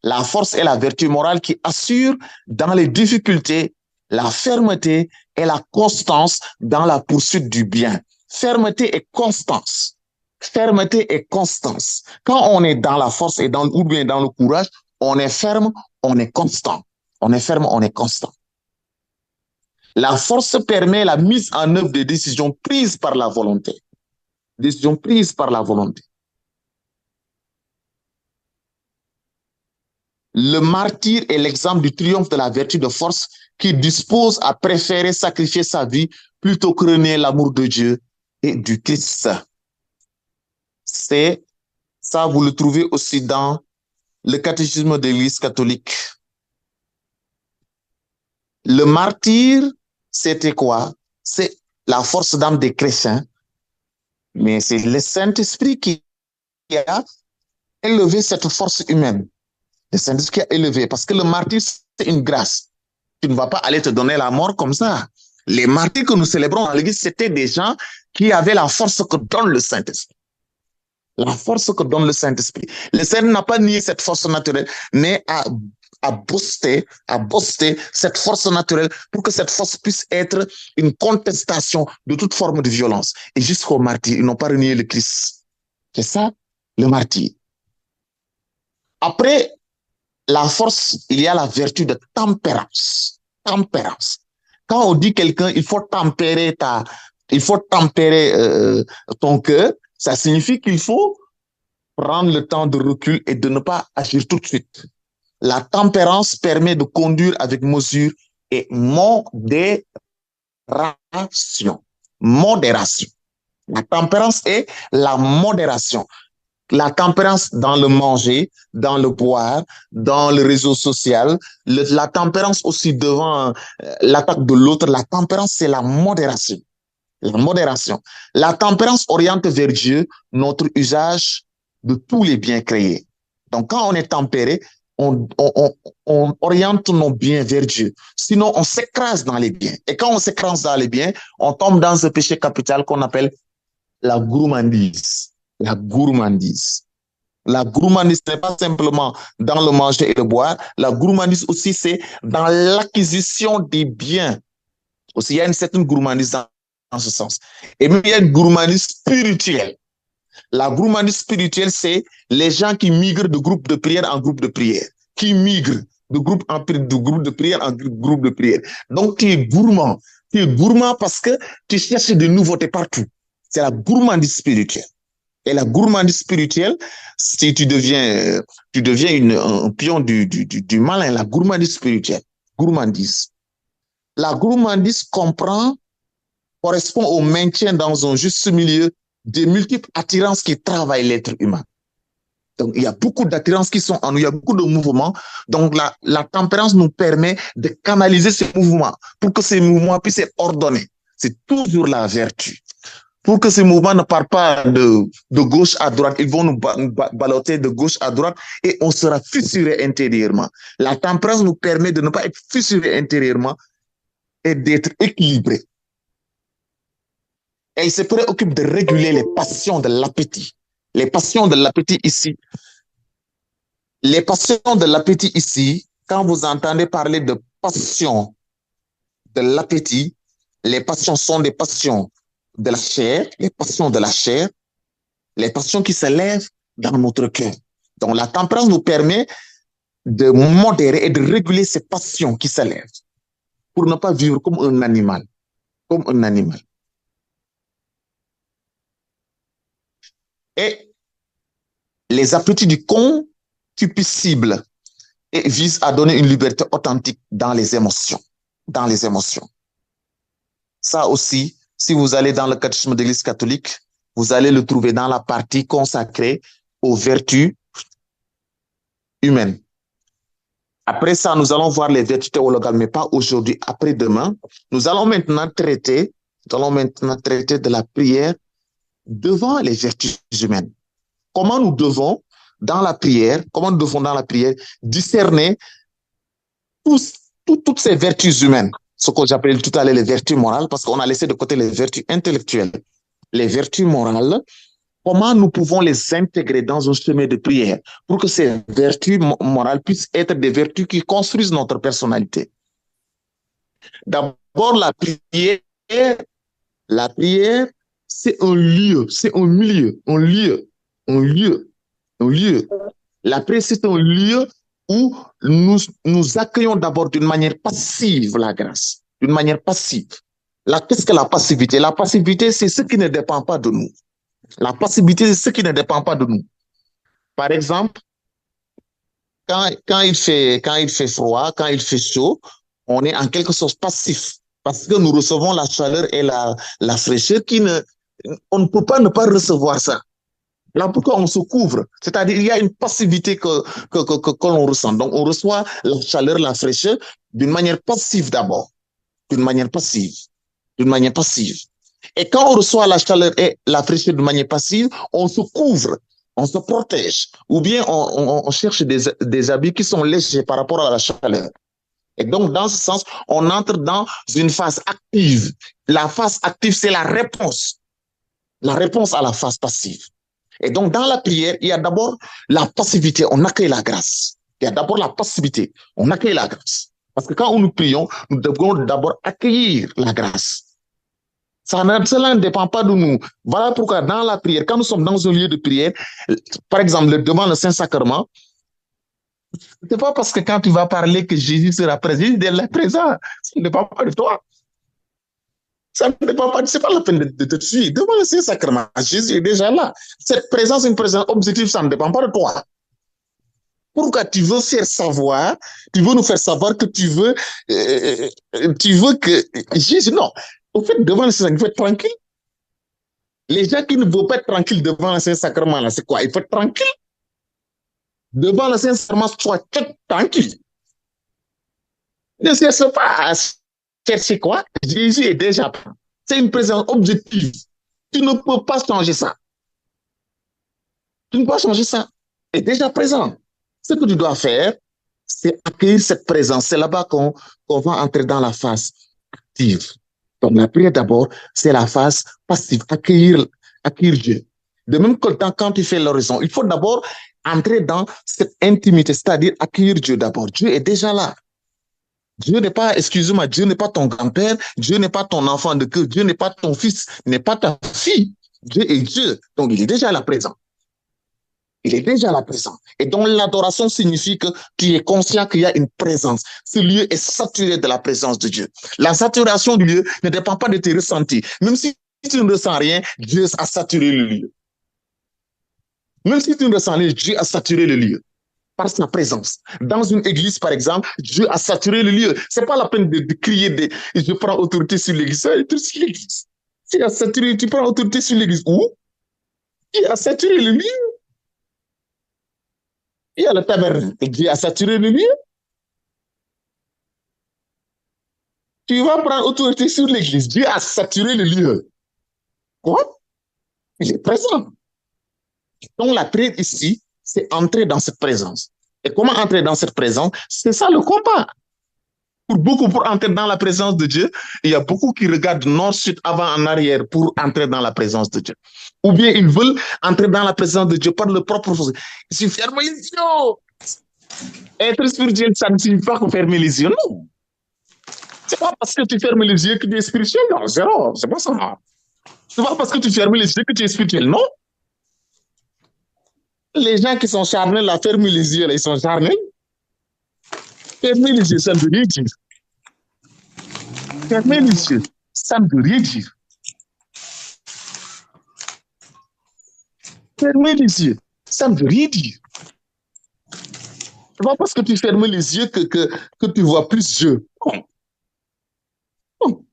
La force est la vertu morale qui assure dans les difficultés la fermeté et la constance dans la poursuite du bien. Fermeté et constance. Fermeté et constance. Quand on est dans la force et ou bien dans le courage, on est ferme, on est constant. On est ferme, on est constant. La force permet la mise en œuvre des décisions prises par la volonté. Décisions prises par la volonté. Le martyr est l'exemple du triomphe de la vertu de force qui dispose à préférer sacrifier sa vie plutôt que renier l'amour de Dieu et du Christ. C'est ça, vous le trouvez aussi dans le catéchisme de l'Église catholique. Le martyr, c'était quoi? C'est la force d'âme des chrétiens, mais c'est le Saint-Esprit qui a élevé cette force humaine. Le Saint-Esprit qui a élevé, parce que le martyr, c'est une grâce. Tu ne vas pas aller te donner la mort comme ça. Les martyrs que nous célébrons dans l'Église, c'était des gens qui avaient la force que donne le Saint-Esprit. La force que donne le Saint-Esprit. Le Seigneur n'a pas nié cette force naturelle, mais a boosté cette force naturelle pour que cette force puisse être une contestation de toute forme de violence. Et jusqu'au martyr, ils n'ont pas renié le Christ. C'est ça, le martyr. Après la force, il y a la vertu de tempérance. Tempérance. Quand on dit quelqu'un, il faut tempérer ton cœur, ça signifie qu'il faut prendre le temps de recul et de ne pas agir tout de suite. La tempérance permet de conduire avec mesure et modération. Modération. La tempérance est la modération. La tempérance dans le manger, dans le boire, dans le réseau social, la tempérance aussi devant l'attaque de l'autre. La tempérance, c'est la modération. La modération. La tempérance oriente vers Dieu notre usage de tous les biens créés. Donc, quand on est tempéré, on oriente nos biens vers Dieu. Sinon, on s'écrase dans les biens. Et quand on s'écrase dans les biens, on tombe dans ce péché capital qu'on appelle la gourmandise. La gourmandise. La gourmandise n'est pas simplement dans le manger et le boire. La gourmandise aussi, c'est dans l'acquisition des biens. Aussi, il y a une certaine gourmandise dans ce sens. Et même, il y a une gourmandise spirituelle. La gourmandise spirituelle, c'est les gens qui migrent de groupe de prière en groupe de prière, qui migrent de groupe de prière en groupe de prière. Donc, tu es gourmand. Tu es gourmand parce que tu cherches des nouveautés partout. C'est la gourmandise spirituelle. Et la gourmandise spirituelle, si tu deviens un pion du malin, la gourmandise spirituelle. Gourmandise. La gourmandise correspond au maintien dans un juste milieu des multiples attirances qui travaillent l'être humain. Donc, il y a beaucoup d'attirances qui sont en nous, il y a beaucoup de mouvements. Donc, la tempérance nous permet de canaliser ces mouvements pour que ces mouvements puissent être ordonnés. C'est toujours la vertu. Pour que ces mouvements ne partent pas de gauche à droite, ils vont nous balloter de gauche à droite et on sera fissuré intérieurement. La tempérance nous permet de ne pas être fissuré intérieurement et d'être équilibré. Et il se préoccupe de réguler les passions de l'appétit. Les passions de l'appétit ici. Les passions de l'appétit ici, quand vous entendez parler de passion de l'appétit, les passions sont des passions de la chair, les passions de la chair, les passions qui se lèvent dans notre cœur. Donc la tempérance nous permet de modérer et de réguler ces passions qui se lèvent pour ne pas vivre comme un animal. Comme un animal. Et les appétits du concupiscible visent à donner une liberté authentique dans les émotions. Dans les émotions. Ça aussi, si vous allez dans le catéchisme de l'Église catholique, vous allez le trouver dans la partie consacrée aux vertus humaines. Après ça, nous allons voir les vertus théologales, mais pas aujourd'hui, après-demain. Nous allons maintenant traiter de la prière devant les vertus humaines. Comment nous devons, dans la prière, discerner toutes ces vertus humaines, ce que j'appelle tout à l'heure les vertus morales, parce qu'on a laissé de côté les vertus intellectuelles. Les vertus morales, comment nous pouvons les intégrer dans un chemin de prière pour que ces vertus morales puissent être des vertus qui construisent notre personnalité. D'abord, la prière, c'est un lieu, c'est un milieu, un lieu. La prière, c'est un lieu où nous accueillons d'abord d'une manière passive la grâce, d'une manière passive. Qu'est-ce que la passivité? La passivité, c'est ce qui ne dépend pas de nous. La passivité, c'est ce qui ne dépend pas de nous. Par exemple, quand il fait froid, quand il fait chaud, on est en quelque sorte passif parce que nous recevons la chaleur et la fraîcheur on ne peut pas ne pas recevoir ça. Là, pourquoi on se couvre? C'est-à-dire, il y a une passivité que l'on ressent. Donc, on reçoit la chaleur, la fraîcheur d'une manière passive d'abord. D'une manière passive. Et quand on reçoit la chaleur et la fraîcheur d'une manière passive, on se couvre, on se protège. Ou bien on cherche des habits qui sont légers par rapport à la chaleur. Et donc, dans ce sens, on entre dans une phase active. La phase active, c'est la réponse. La réponse à la phase passive. Et donc, dans la prière, il y a d'abord la passivité, on accueille la grâce. Il y a d'abord la passivité, on accueille la grâce. Parce que quand nous prions, nous devons d'abord accueillir la grâce. Cela ne dépend pas de nous. Voilà pourquoi dans la prière, quand nous sommes dans un lieu de prière, par exemple, devant le Saint-Sacrement, ce n'est pas parce que quand tu vas parler que Jésus sera présent, il est présent. Ça ne dépend pas de toi. Ça ne dépend pas, c'est pas la peine de te suivre. Devant le Saint-Sacrement, Jésus est déjà là. Cette présence est une présence objective, ça ne dépend pas de toi. Pourquoi tu veux faire savoir, tu veux nous faire savoir que tu veux que Jésus, non. Au fait, devant le Saint-Sacrement, il faut être tranquille. Les gens qui ne veulent pas être tranquilles devant le Saint-Sacrement, là, c'est quoi? Il faut être tranquille. Devant le Saint-Sacrement, sois tranquille. Ne cherche pas à chercher quoi? Jésus est déjà prêt. C'est une présence objective. Tu ne peux pas changer ça. Tu ne peux pas changer ça. Il est déjà présent. Ce que tu dois faire, c'est accueillir cette présence. C'est là-bas qu'on va entrer dans la phase active. Donc, la prière d'abord, c'est la phase passive, accueillir Dieu. De même que quand tu fais l'horizon, il faut d'abord entrer dans cette intimité, c'est-à-dire accueillir Dieu d'abord. Dieu est déjà là. Dieu n'est pas, excuse-moi, Dieu n'est pas ton grand-père, Dieu n'est pas ton enfant de cœur, Dieu n'est pas ton fils, n'est pas ta fille. Dieu est Dieu. Donc, il est déjà là présent. Il est déjà là présent. Et donc, l'adoration signifie que tu es conscient qu'il y a une présence. Ce lieu est saturé de la présence de Dieu. La saturation du lieu ne dépend pas de tes ressentis. Même si tu ne ressens rien, Dieu a saturé le lieu. Même si tu ne ressens rien, Dieu a saturé le lieu par sa présence. Dans une église, par exemple, Dieu a saturé le lieu. C'est pas la peine de crier je prends autorité sur l'église. Sur l'église. Tu as saturé, tu prends autorité sur l'église. Où? Dieu a saturé le lieu. Il y a le tabernacle. Dieu a saturé le lieu. Tu vas prendre autorité sur l'église. Dieu a saturé le lieu. Quoi? Il est présent. Donc la prière ici, c'est entrer dans cette présence. Et comment entrer dans cette présence? C'est ça le combat. Pour entrer dans la présence de Dieu, il y a beaucoup qui regardent nord, sud, avant, en arrière pour entrer dans la présence de Dieu. Ou bien ils veulent entrer dans la présence de Dieu par leur propre force. Ils se ferment les yeux. Être spirituel, ça ne signifie pas qu'on ferme les yeux, non. C'est pas parce que tu fermes les yeux que tu es spirituel, non, zéro, c'est pas ça. C'est pas parce que tu fermes les yeux que tu es spirituel, non. Les gens qui sont charnels, là, ferment les yeux, là, ils sont charnels. Fermer les yeux, ça ne veut rien dire. Fermer les yeux, ça ne veut rien dire. Fermer les yeux, ça ne veut rien dire. C'est pas parce que tu fermes les yeux que tu vois plus Dieu. Non. Non.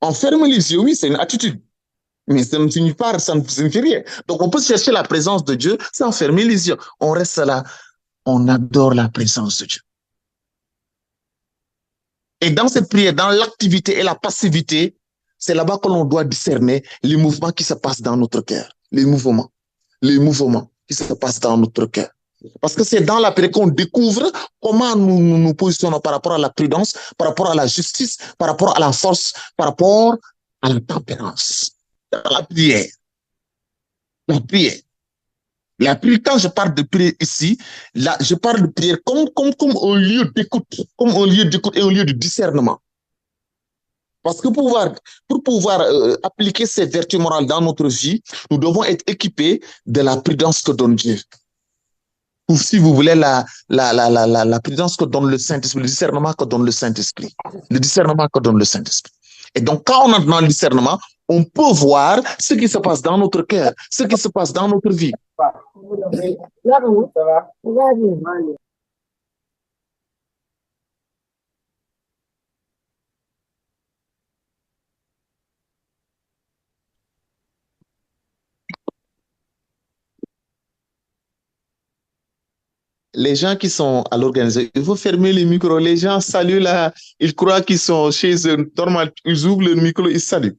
On ferme les yeux, oui, c'est une attitude. Mais ça ne signifie pas, ça ne signifie rien. Donc on peut chercher la présence de Dieu sans fermer les yeux. On reste là, on adore la présence de Dieu. Et dans cette prière, dans l'activité et la passivité, c'est là-bas que l'on doit discerner les mouvements qui se passent dans notre cœur. Les mouvements qui se passent dans notre cœur. Parce que c'est dans la prière qu'on découvre comment nous positionnons par rapport à la prudence, par rapport à la justice, par rapport à la force, par rapport à la tempérance. Dans la prière. La prière. La prière, quand je parle de prière ici, là, je parle de prière comme un lieu d'écoute, comme un lieu d'écoute et un lieu de discernement. Parce que pour pouvoir appliquer ces vertus morales dans notre vie, nous devons être équipés de la prudence que donne Dieu. Ou si vous voulez, la prudence que donne le Saint-Esprit, le discernement que donne le Saint-Esprit. Le discernement que donne le Saint-Esprit. Et donc, quand on entre dans le discernement, on peut voir ce qui se passe dans notre cœur, ce qui se passe dans notre vie. Les gens qui sont à l'organisation, il faut fermer les micros. Les gens saluent là, ils croient qu'ils sont chez eux. Normal, ils ouvrent le micro, ils saluent.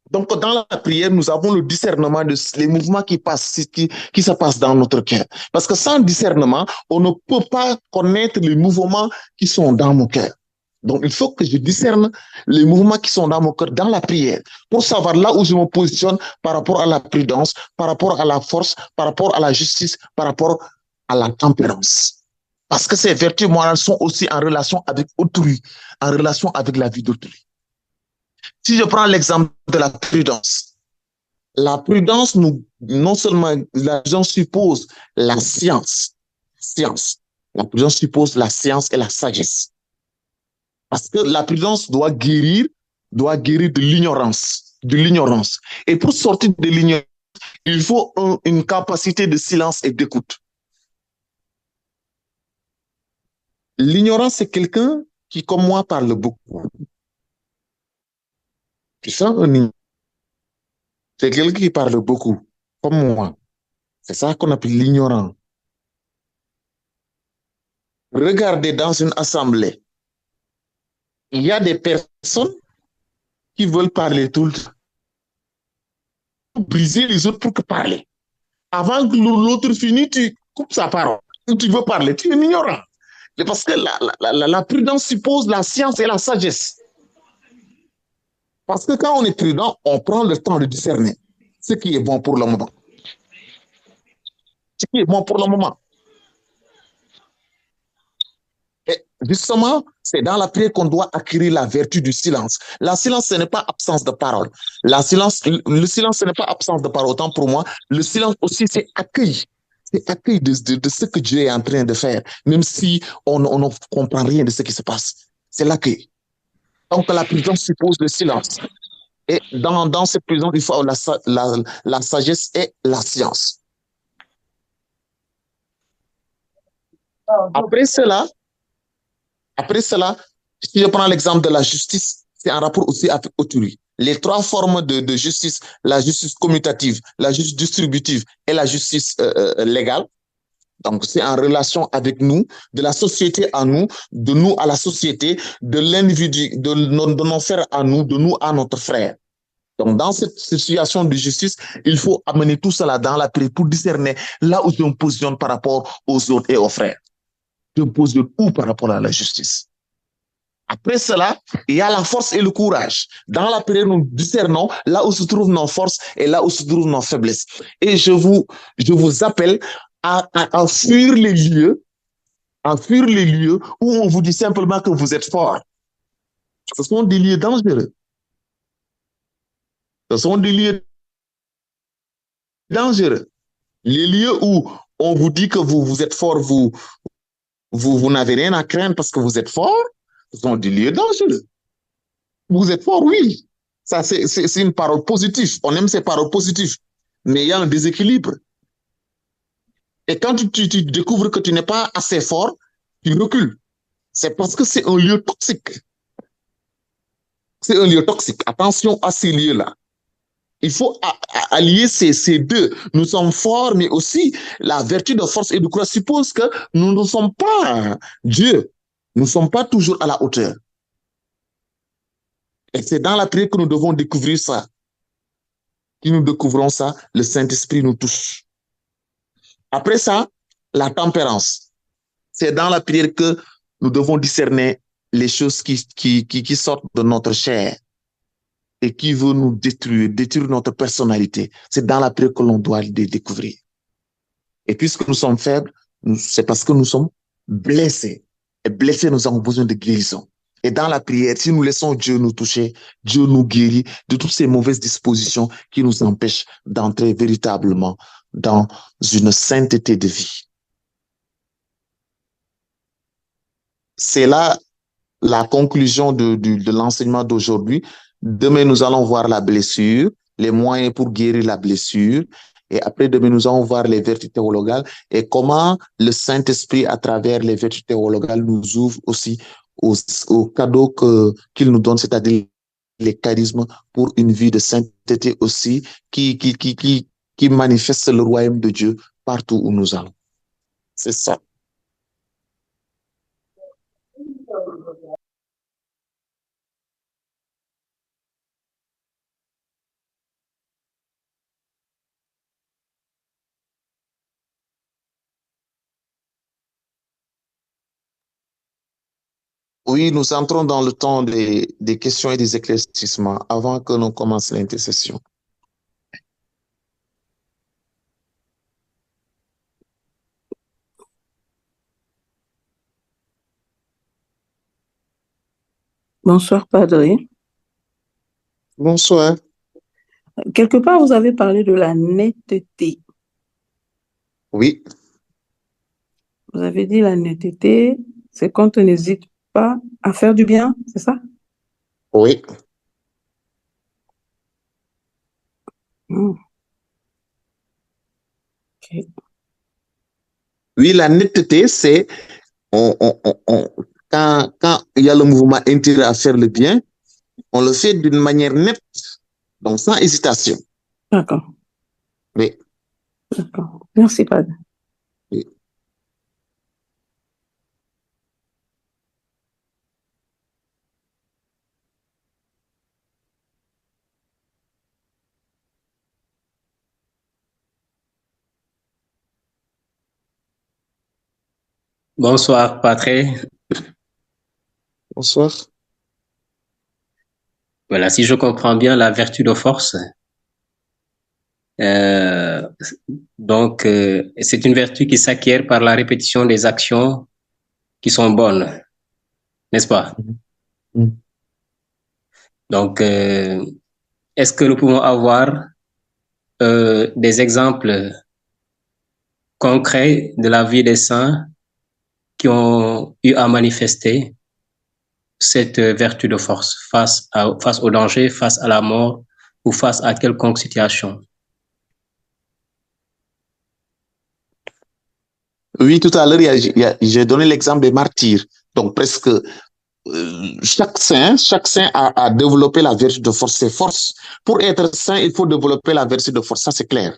Donc, dans la prière, nous avons le discernement des mouvements qui se passent dans notre cœur. Parce que sans discernement, on ne peut pas connaître les mouvements qui sont dans mon cœur. Donc, il faut que je discerne les mouvements qui sont dans mon cœur, dans la prière, pour savoir là où je me positionne par rapport à la prudence, par rapport à la force, par rapport à la justice, par rapport à la tempérance. Parce que ces vertus morales sont aussi en relation avec autrui, en relation avec la vie d'autrui. Si je prends l'exemple de la prudence, non seulement la prudence suppose la science, la prudence suppose la science et la sagesse. Parce que la prudence doit guérir de l'ignorance. Et pour sortir de l'ignorance, il faut une capacité de silence et d'écoute. L'ignorance, c'est quelqu'un qui, comme moi, parle beaucoup. Tu sens c'est quelqu'un qui parle beaucoup, comme moi. C'est ça qu'on appelle l'ignorant. Regardez dans une assemblée. Il y a des personnes qui veulent parler tout le temps. Briser les autres pour que parler. Avant que l'autre finisse, tu coupes sa parole. Ou tu veux parler, tu es ignorant. Parce que la prudence suppose la science et la sagesse. Parce que quand on est prudent, on prend le temps de discerner ce qui est bon pour le moment. Ce qui est bon pour le moment. Et justement, c'est dans la prière qu'on doit acquérir la vertu du silence. La silence, ce n'est pas absence de parole. Le silence, ce n'est pas absence de parole. Autant pour moi, le silence aussi, c'est accueil. C'est accueil de ce que Dieu est en train de faire, même si on ne comprend rien de ce qui se passe. C'est l'accueil. Donc, la prudence suppose le silence. Et dans cette prudence, il faut la sagesse et la science. Après cela, si je prends l'exemple de la justice, c'est en rapport aussi avec autrui. Les trois formes de justice, la justice commutative, la justice distributive et la justice légale. Donc, c'est en relation avec nous, de la société à nous, de nous à la société, de l'individu, de nos frères à nous, de nous à notre frère. Donc, dans cette situation de justice, il faut amener tout cela dans la prière pour discerner là où je me positionne par rapport aux autres et aux frères. Je me positionne où par rapport à la justice. Après cela, il y a la force et le courage. Dans la prière, nous discernons là où se trouvent nos forces et là où se trouvent nos faiblesses. Et je vous appelle à fuir les lieux, où on vous dit simplement que vous êtes fort. Ce sont des lieux dangereux. Ce sont des lieux dangereux. Les lieux où on vous dit que vous êtes fort, vous n'avez rien à craindre parce que vous êtes fort, ce sont des lieux dangereux. Vous êtes fort, oui. Ça, c'est une parole positive. On aime ces paroles positives. Mais il y a un déséquilibre. Et quand tu découvres que tu n'es pas assez fort, tu recules. C'est parce que c'est un lieu toxique. C'est un lieu toxique. Attention à ces lieux-là. Il faut allier ces deux. Nous sommes forts, mais aussi la vertu de force et de courage suppose que nous ne sommes pas Dieu. Nous ne sommes pas toujours à la hauteur. Et c'est dans la prière que nous devons découvrir ça. Si nous découvrons ça, le Saint-Esprit nous touche. Après ça, la tempérance. C'est dans la prière que nous devons discerner les choses qui sortent de notre chair et qui veulent nous détruire notre personnalité. C'est dans la prière que l'on doit les découvrir. Et puisque nous sommes faibles, c'est parce que nous sommes blessés. Et blessés, nous avons besoin de guérison. Et dans la prière, si nous laissons Dieu nous toucher, Dieu nous guérit de toutes ces mauvaises dispositions qui nous empêchent d'entrer véritablement dans une sainteté de vie. C'est là la conclusion de l'enseignement d'aujourd'hui. Demain, nous allons voir la blessure, les moyens pour guérir la blessure. Et après, demain, nous allons voir les vertus théologales et comment le Saint-Esprit, à travers les vertus théologales, nous ouvre aussi aux cadeaux qu'il nous donne, c'est-à-dire les charismes pour une vie de sainteté aussi qui manifeste le royaume de Dieu partout où nous allons. C'est ça. Oui, nous entrons dans le temps des questions et des éclaircissements avant que nous commencions l'intercession. Bonsoir, Padre. Bonsoir. Quelque part, vous avez parlé de la netteté. Oui. Vous avez dit la netteté, c'est quand on n'hésite pas à faire du bien, c'est ça? Oui. Okay. Oui, la netteté, c'est quand il y a le mouvement intérieur à faire le bien, on le fait d'une manière nette, donc sans hésitation. D'accord. Oui. D'accord. Merci, Padre. Oui. Bonsoir, Patrick. Bonsoir. Voilà, si je comprends bien, la vertu de force, euh, c'est une vertu qui s'acquiert par la répétition des actions qui sont bonnes, n'est-ce pas? Mhm. Donc, est-ce que nous pouvons avoir des exemples concrets de la vie des saints qui ont eu à manifester cette vertu de force face au danger, face à la mort ou face à quelconque situation? Oui, tout à l'heure, j'ai donné l'exemple des martyrs. Donc, presque chaque saint a développé la vertu de force. Ses forces. Pour être saint, il faut développer la vertu de force. Ça, c'est clair.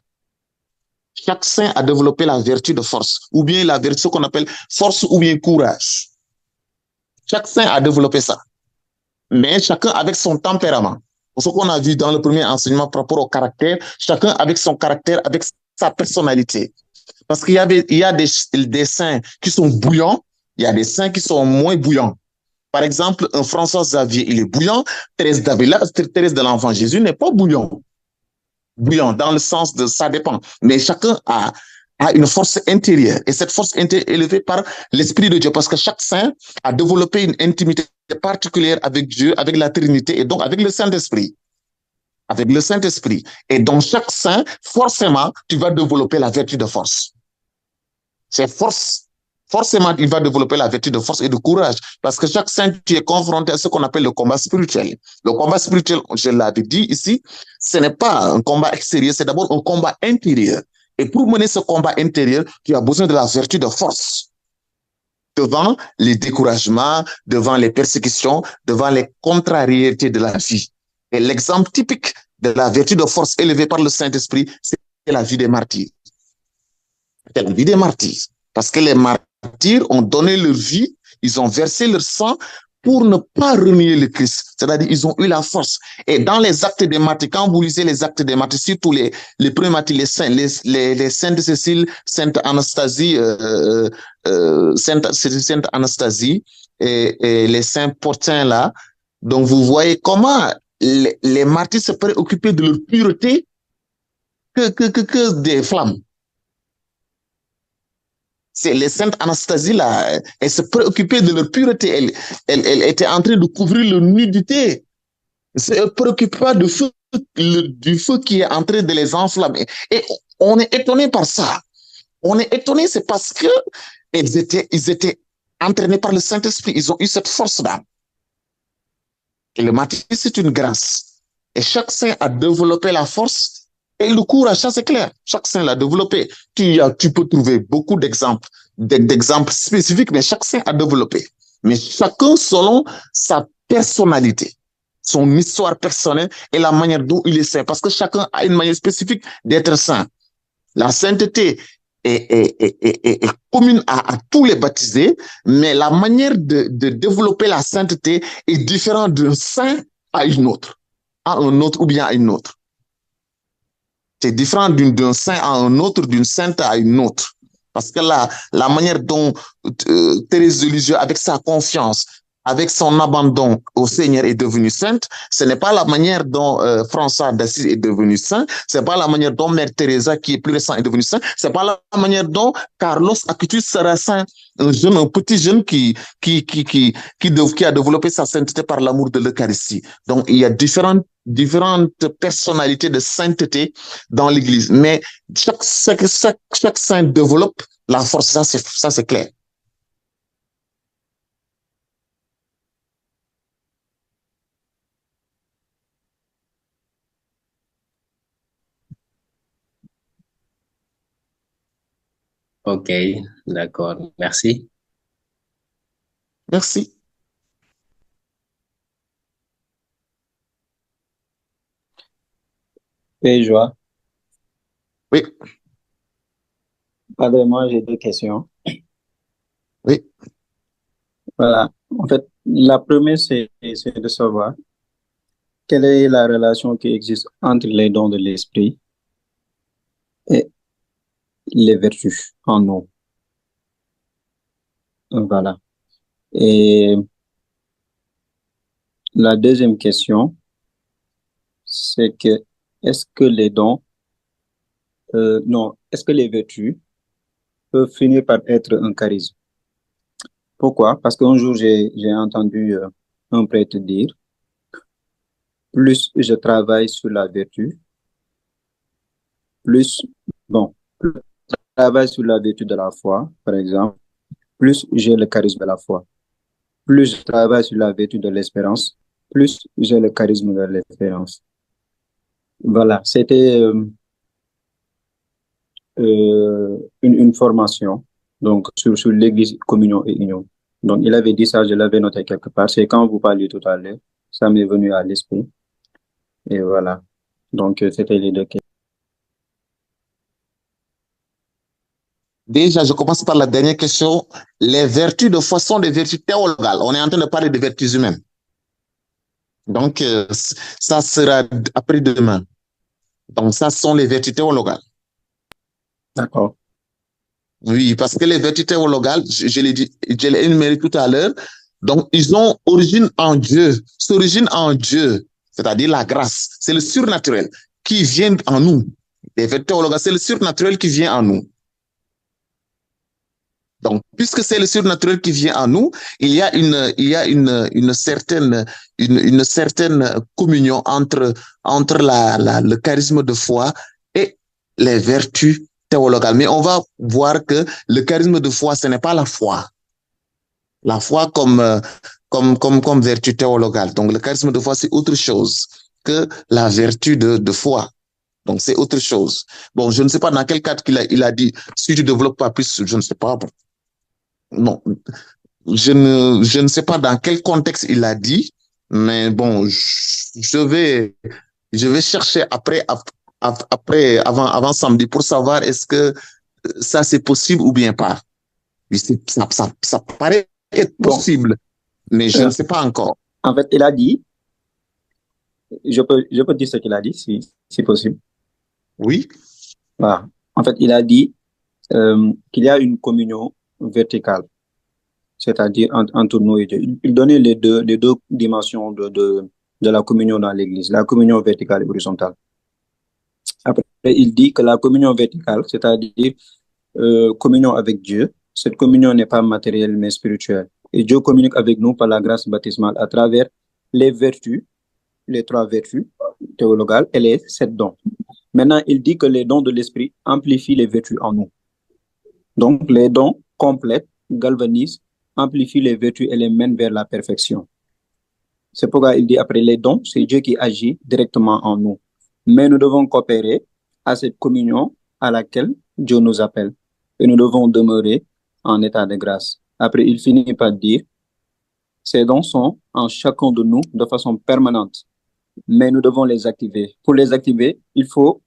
Chaque saint a développé la vertu de force, ou bien la vertu qu'on appelle force ou bien courage. Chaque saint a développé ça. Mais chacun avec son tempérament. Pour ce qu'on a vu dans le premier enseignement par rapport au caractère, chacun avec son caractère, avec sa personnalité. Parce qu'il y a des saints qui sont bouillants, il y a des saints qui sont moins bouillants. Par exemple, un François Xavier, il est bouillant. Thérèse d'Avila, Thérèse de l'Enfant Jésus n'est pas bouillant. Bouillant dans le sens de ça dépend. Mais chacun a une force intérieure. Et cette force intérieure est élevée par l'Esprit de Dieu. Parce que chaque saint a développé une intimité particulière avec Dieu, avec la Trinité et donc avec le Saint-Esprit. Avec le Saint-Esprit. Et dans chaque saint, forcément, tu vas développer la vertu de force. C'est force. Forcément, il va développer la vertu de force et de courage. Parce que chaque saint, tu es confronté à ce qu'on appelle le combat spirituel. Le combat spirituel, je l'avais dit ici, ce n'est pas un combat extérieur, c'est d'abord un combat intérieur. Et pour mener ce combat intérieur, tu as besoin de la vertu de force. Devant les découragements, devant les persécutions, devant les contrariétés de la vie. Et l'exemple typique de la vertu de force élevée par le Saint-Esprit, c'est la vie des martyrs. C'est la vie des martyrs. Parce que les martyrs ont donné leur vie, ils ont versé leur sang pour ne pas renier le Christ. C'est-à-dire ils ont eu la force. Et dans les actes des martyrs, quand vous lisez les actes des martyrs, surtout les premiers martyrs, les saintes Cécile, sainte Anastasie, sainte Anastasie et les saints Portins là, donc vous voyez comment les martyrs se préoccupaient de leur pureté que des flammes. C'est les saintes Anastasie là, elle se préoccupait de leur pureté, elle était en train de couvrir leur nudité. Elle ne se préoccupe pas du feu qui est en train de les enflammer. Et on est étonné par ça. On est étonné, c'est parce que ils étaient entraînés par le Saint-Esprit, ils ont eu cette force-là. Et le martyre, c'est une grâce. Et chaque saint a développé la force et le courage, ça c'est clair. Chaque saint l'a développé. Tu peux trouver beaucoup d'exemples spécifiques, mais chaque saint a développé. Mais chacun selon sa personnalité, son histoire personnelle et la manière dont il est saint. Parce que chacun a une manière spécifique d'être saint. La sainteté est commune à tous les baptisés, mais la manière de développer la sainteté est différente d'un saint à une autre, à un autre ou bien à une autre. C'est différent d'un saint à un autre, d'une sainte à une autre. Parce que la manière dont Thérèse de Lisieux, avec sa confiance, avec son abandon au Seigneur est devenue sainte, ce n'est pas la manière dont François d'Assise est devenu saint, c'est pas la manière dont Mère Teresa, qui est plus récente, est devenue saint, c'est pas la manière dont Carlos Acutis sera saint, un petit jeune qui a développé sa sainteté par l'amour de l'Eucharistie. Donc, il y a différentes personnalités de sainteté dans l'Église. Mais chaque saint développe la force, ça c'est clair. Ok, d'accord. Merci. Merci. Oui, Joie. Oui. Padre, moi, j'ai deux questions. Oui. Voilà. En fait, la première, c'est de savoir quelle est la relation qui existe entre les dons de l'esprit et les vertus en nous. Voilà. Et la deuxième question, c'est que est-ce que les dons, non, est-ce que les vertus peuvent finir par être un charisme? Pourquoi? Parce qu'un jour, j'ai entendu un prêtre dire, plus je travaille sur la vertu, plus, bon, plus je travaille sur la vertu de la foi, par exemple, plus j'ai le charisme de la foi. Plus je travaille sur la vertu de l'espérance, plus j'ai le charisme de l'espérance. Voilà, c'était une formation donc sur l'Église, communion et union. Donc, il avait dit ça, je l'avais noté quelque part. C'est quand vous parliez tout à l'heure, ça m'est venu à l'esprit. Et voilà. Donc, c'était les deux questions. Déjà, je commence par la dernière question. Les vertus de foi sont des vertus théologales. On est en train de parler de vertus humaines. Donc, ça sera après-demain. Donc, ça sont les vertus théologales. D'accord. Oui, parce que les vertus théologales, je l'ai dit, je l'ai énuméré tout à l'heure. Donc, ils ont origine en Dieu, s'origine en Dieu, c'est-à-dire la grâce. C'est le surnaturel qui vient en nous. Les vertus théologales, c'est le surnaturel qui vient en nous. Donc, puisque c'est le surnaturel qui vient en nous, il y a une certaine communion entre le charisme de foi et les vertus théologales. Mais on va voir que le charisme de foi, ce n'est pas la foi. La foi comme vertu théologale. Donc, le charisme de foi, c'est autre chose que la vertu de foi. Donc, c'est autre chose. Bon, je ne sais pas dans quel cadre il a dit, si tu développes pas plus, je ne sais pas. Bon. Non, je ne sais pas dans quel contexte il a dit, mais bon, je vais chercher avant samedi pour savoir est-ce que ça c'est possible ou bien pas. Ça paraît être possible, mais je ne sais pas encore. En fait, il a dit, je peux dire ce qu'il a dit, si possible. Oui. Voilà. En fait, il a dit qu'il y a une communion verticale, c'est-à-dire entre nous et Dieu. Il donnait les deux dimensions de la communion dans l'Église, la communion verticale et horizontale. Après, il dit que la communion verticale, c'est-à-dire communion avec Dieu, cette communion n'est pas matérielle mais spirituelle. Et Dieu communique avec nous par la grâce baptismale à travers les vertus, les 3 vertus théologales et les 7 dons. Maintenant, il dit que les dons de l'esprit amplifient les vertus en nous. Donc, les dons complètent, galvanisent, amplifient les vertus et les mènent vers la perfection. C'est pourquoi il dit après les dons, c'est Dieu qui agit directement en nous. Mais nous devons coopérer à cette communion à laquelle Dieu nous appelle. Et nous devons demeurer en état de grâce. Après, il finit par dire, ces dons sont en chacun de nous de façon permanente. Mais nous devons les activer. Pour les activer, il faut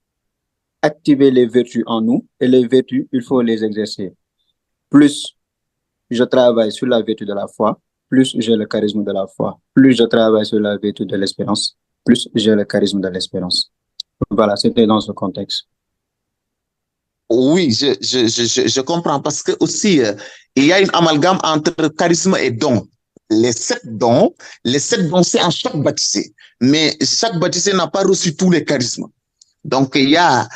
activer les vertus en nous et les vertus, il faut les exercer. Plus je travaille sur la vertu de la foi, plus j'ai le charisme de la foi. Plus je travaille sur la vertu de l'espérance, plus j'ai le charisme de l'espérance. Voilà, c'était dans ce contexte. Oui, je comprends parce que aussi, il y a une amalgame entre charisme et don. Les 7 dons, c'est en chaque baptisé. Mais chaque baptisé n'a pas reçu tous les charismes. Donc, il y a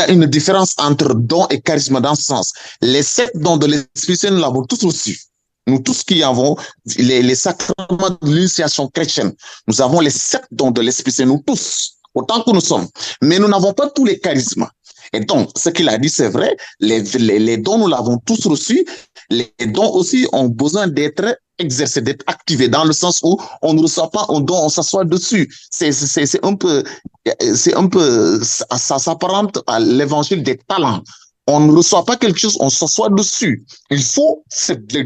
une différence entre don et charisme dans ce sens. Les 7 dons de l'Esprit Saint, nous l'avons tous reçus. Nous tous qui avons les sacrements de l'initiation chrétienne, nous avons les 7 dons de l'Esprit Saint, nous tous, autant que nous sommes. Mais nous n'avons pas tous les charismes. Et donc, ce qu'il a dit, c'est vrai, les dons, nous l'avons tous reçus. Les dons aussi ont besoin d'être exercés, d'être activés, dans le sens où on ne reçoit pas un don, on s'assoit dessus. C'est un peu, ça s'apparente à l'évangile des talents. On ne reçoit pas quelque chose, on s'assoit dessus. Il faut le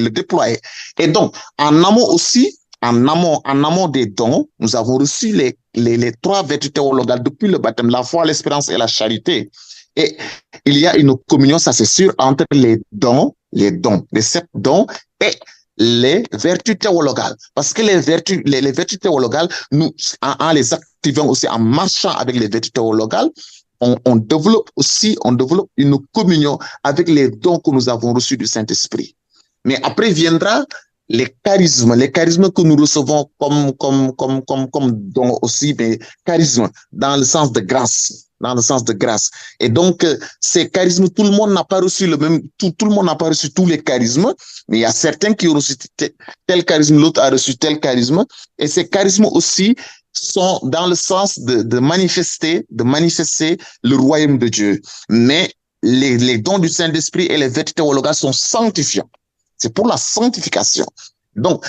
déployer. Et donc, en amont aussi, en amont des dons, nous avons reçu les 3 vertus théologales depuis le baptême, la foi, l'espérance et la charité. Et il y a une communion, ça c'est sûr, entre les 7 dons et les vertus théologales. Parce que les vertus théologales, nous, en les activant aussi, en marchant avec les vertus théologales, on développe une communion avec les dons que nous avons reçus du Saint-Esprit. Mais après viendra les charismes que nous recevons comme don aussi, mais charisme dans le sens de grâce, dans le sens de grâce. Et donc, ces charismes, tout le monde n'a pas reçu tout le monde n'a pas reçu tous les charismes, mais il y a certains qui ont reçu tel charisme, l'autre a reçu tel charisme, et ces charismes aussi sont dans le sens de manifester le royaume de Dieu. Mais les dons du Saint-Esprit et les vertus théologales sont sanctifiants. C'est pour la sanctification. Donc,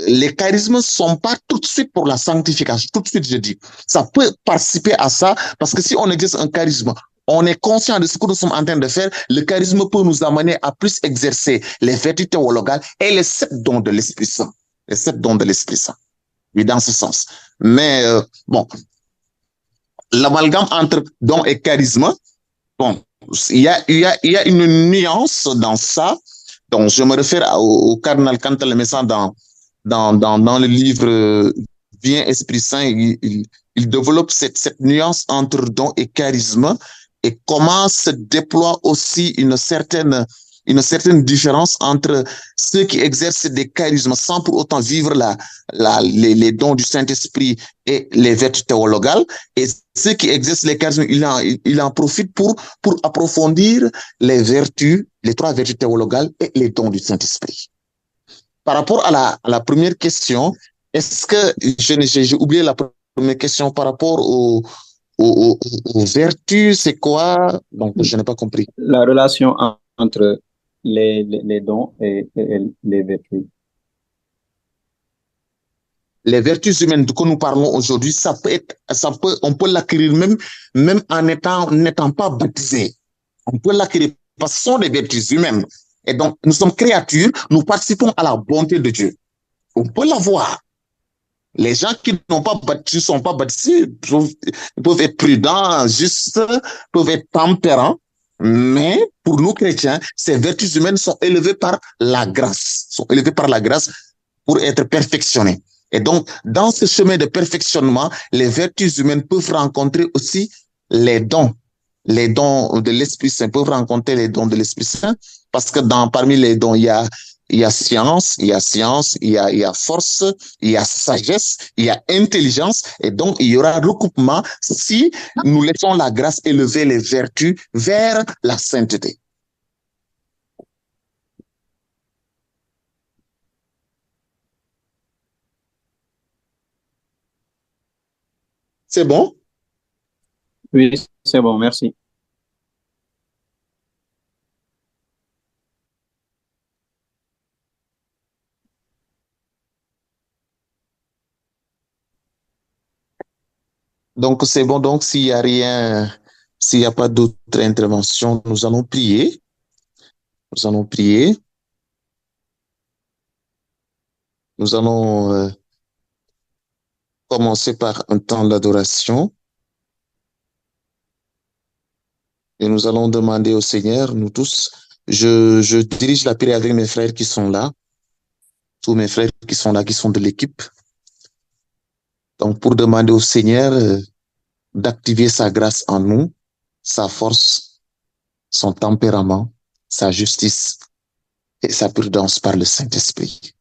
les charismes ne sont pas tout de suite pour la sanctification. Tout de suite, je dis. Ça peut participer à ça, parce que si on exerce un charisme, on est conscient de ce que nous sommes en train de faire, le charisme peut nous amener à plus exercer les vertus théologales et les 7 dons de l'Esprit Saint. Les 7 dons de l'Esprit Saint. Oui, dans ce sens. Mais, bon, l'amalgame entre dons et charisme, bon, il y a une nuance dans ça. Donc, je me réfère au cardinal Cantal Messant dans le livre Viens Esprit Saint, il développe cette nuance entre don et charisme et comment se déploie aussi une certaine différence entre ceux qui exercent des charismes sans pour autant vivre les dons du Saint-Esprit et les vertus théologales, et ceux qui exercent les charismes, il en profite pour approfondir les 3 vertus théologales et les dons du Saint-Esprit. Par rapport à la première question, est-ce que j'ai oublié la première question par rapport aux vertus, c'est quoi? Donc, je n'ai pas compris. La relation entre les dons et les vertus. Les vertus humaines de que nous parlons aujourd'hui, on peut l'acquérir même en n'étant pas baptisé. On peut l'acquérir parce que ce sont des vertus humaines. Et donc, nous sommes créatures, nous participons à la bonté de Dieu. On peut l'avoir. Les gens qui n'ont pas baptisé, sont pas baptisés, peuvent être prudents, justes, peuvent être tempérants. Mais pour nous chrétiens, ces vertus humaines sont élevées par la grâce, pour être perfectionnées. Et donc, dans ce chemin de perfectionnement, les vertus humaines peuvent rencontrer aussi les dons de l'Esprit Saint, peuvent rencontrer les dons de l'Esprit Saint, parce que parmi les dons, il y a science, il y a force, il y a sagesse, il y a intelligence, et donc il y aura recoupement si nous laissons la grâce élever les vertus vers la sainteté. C'est bon? Oui, c'est bon, merci. Donc, c'est bon. Donc, s'il n'y a pas d'autres interventions, nous allons prier. Nous allons commencer par un temps d'adoration. Et nous allons demander au Seigneur, nous tous, je dirige la prière avec mes frères qui sont là, tous mes frères qui sont là, qui sont de l'équipe. Donc, pour demander au Seigneur d'activer sa grâce en nous, sa force, son tempérament, sa justice et sa prudence par le Saint-Esprit.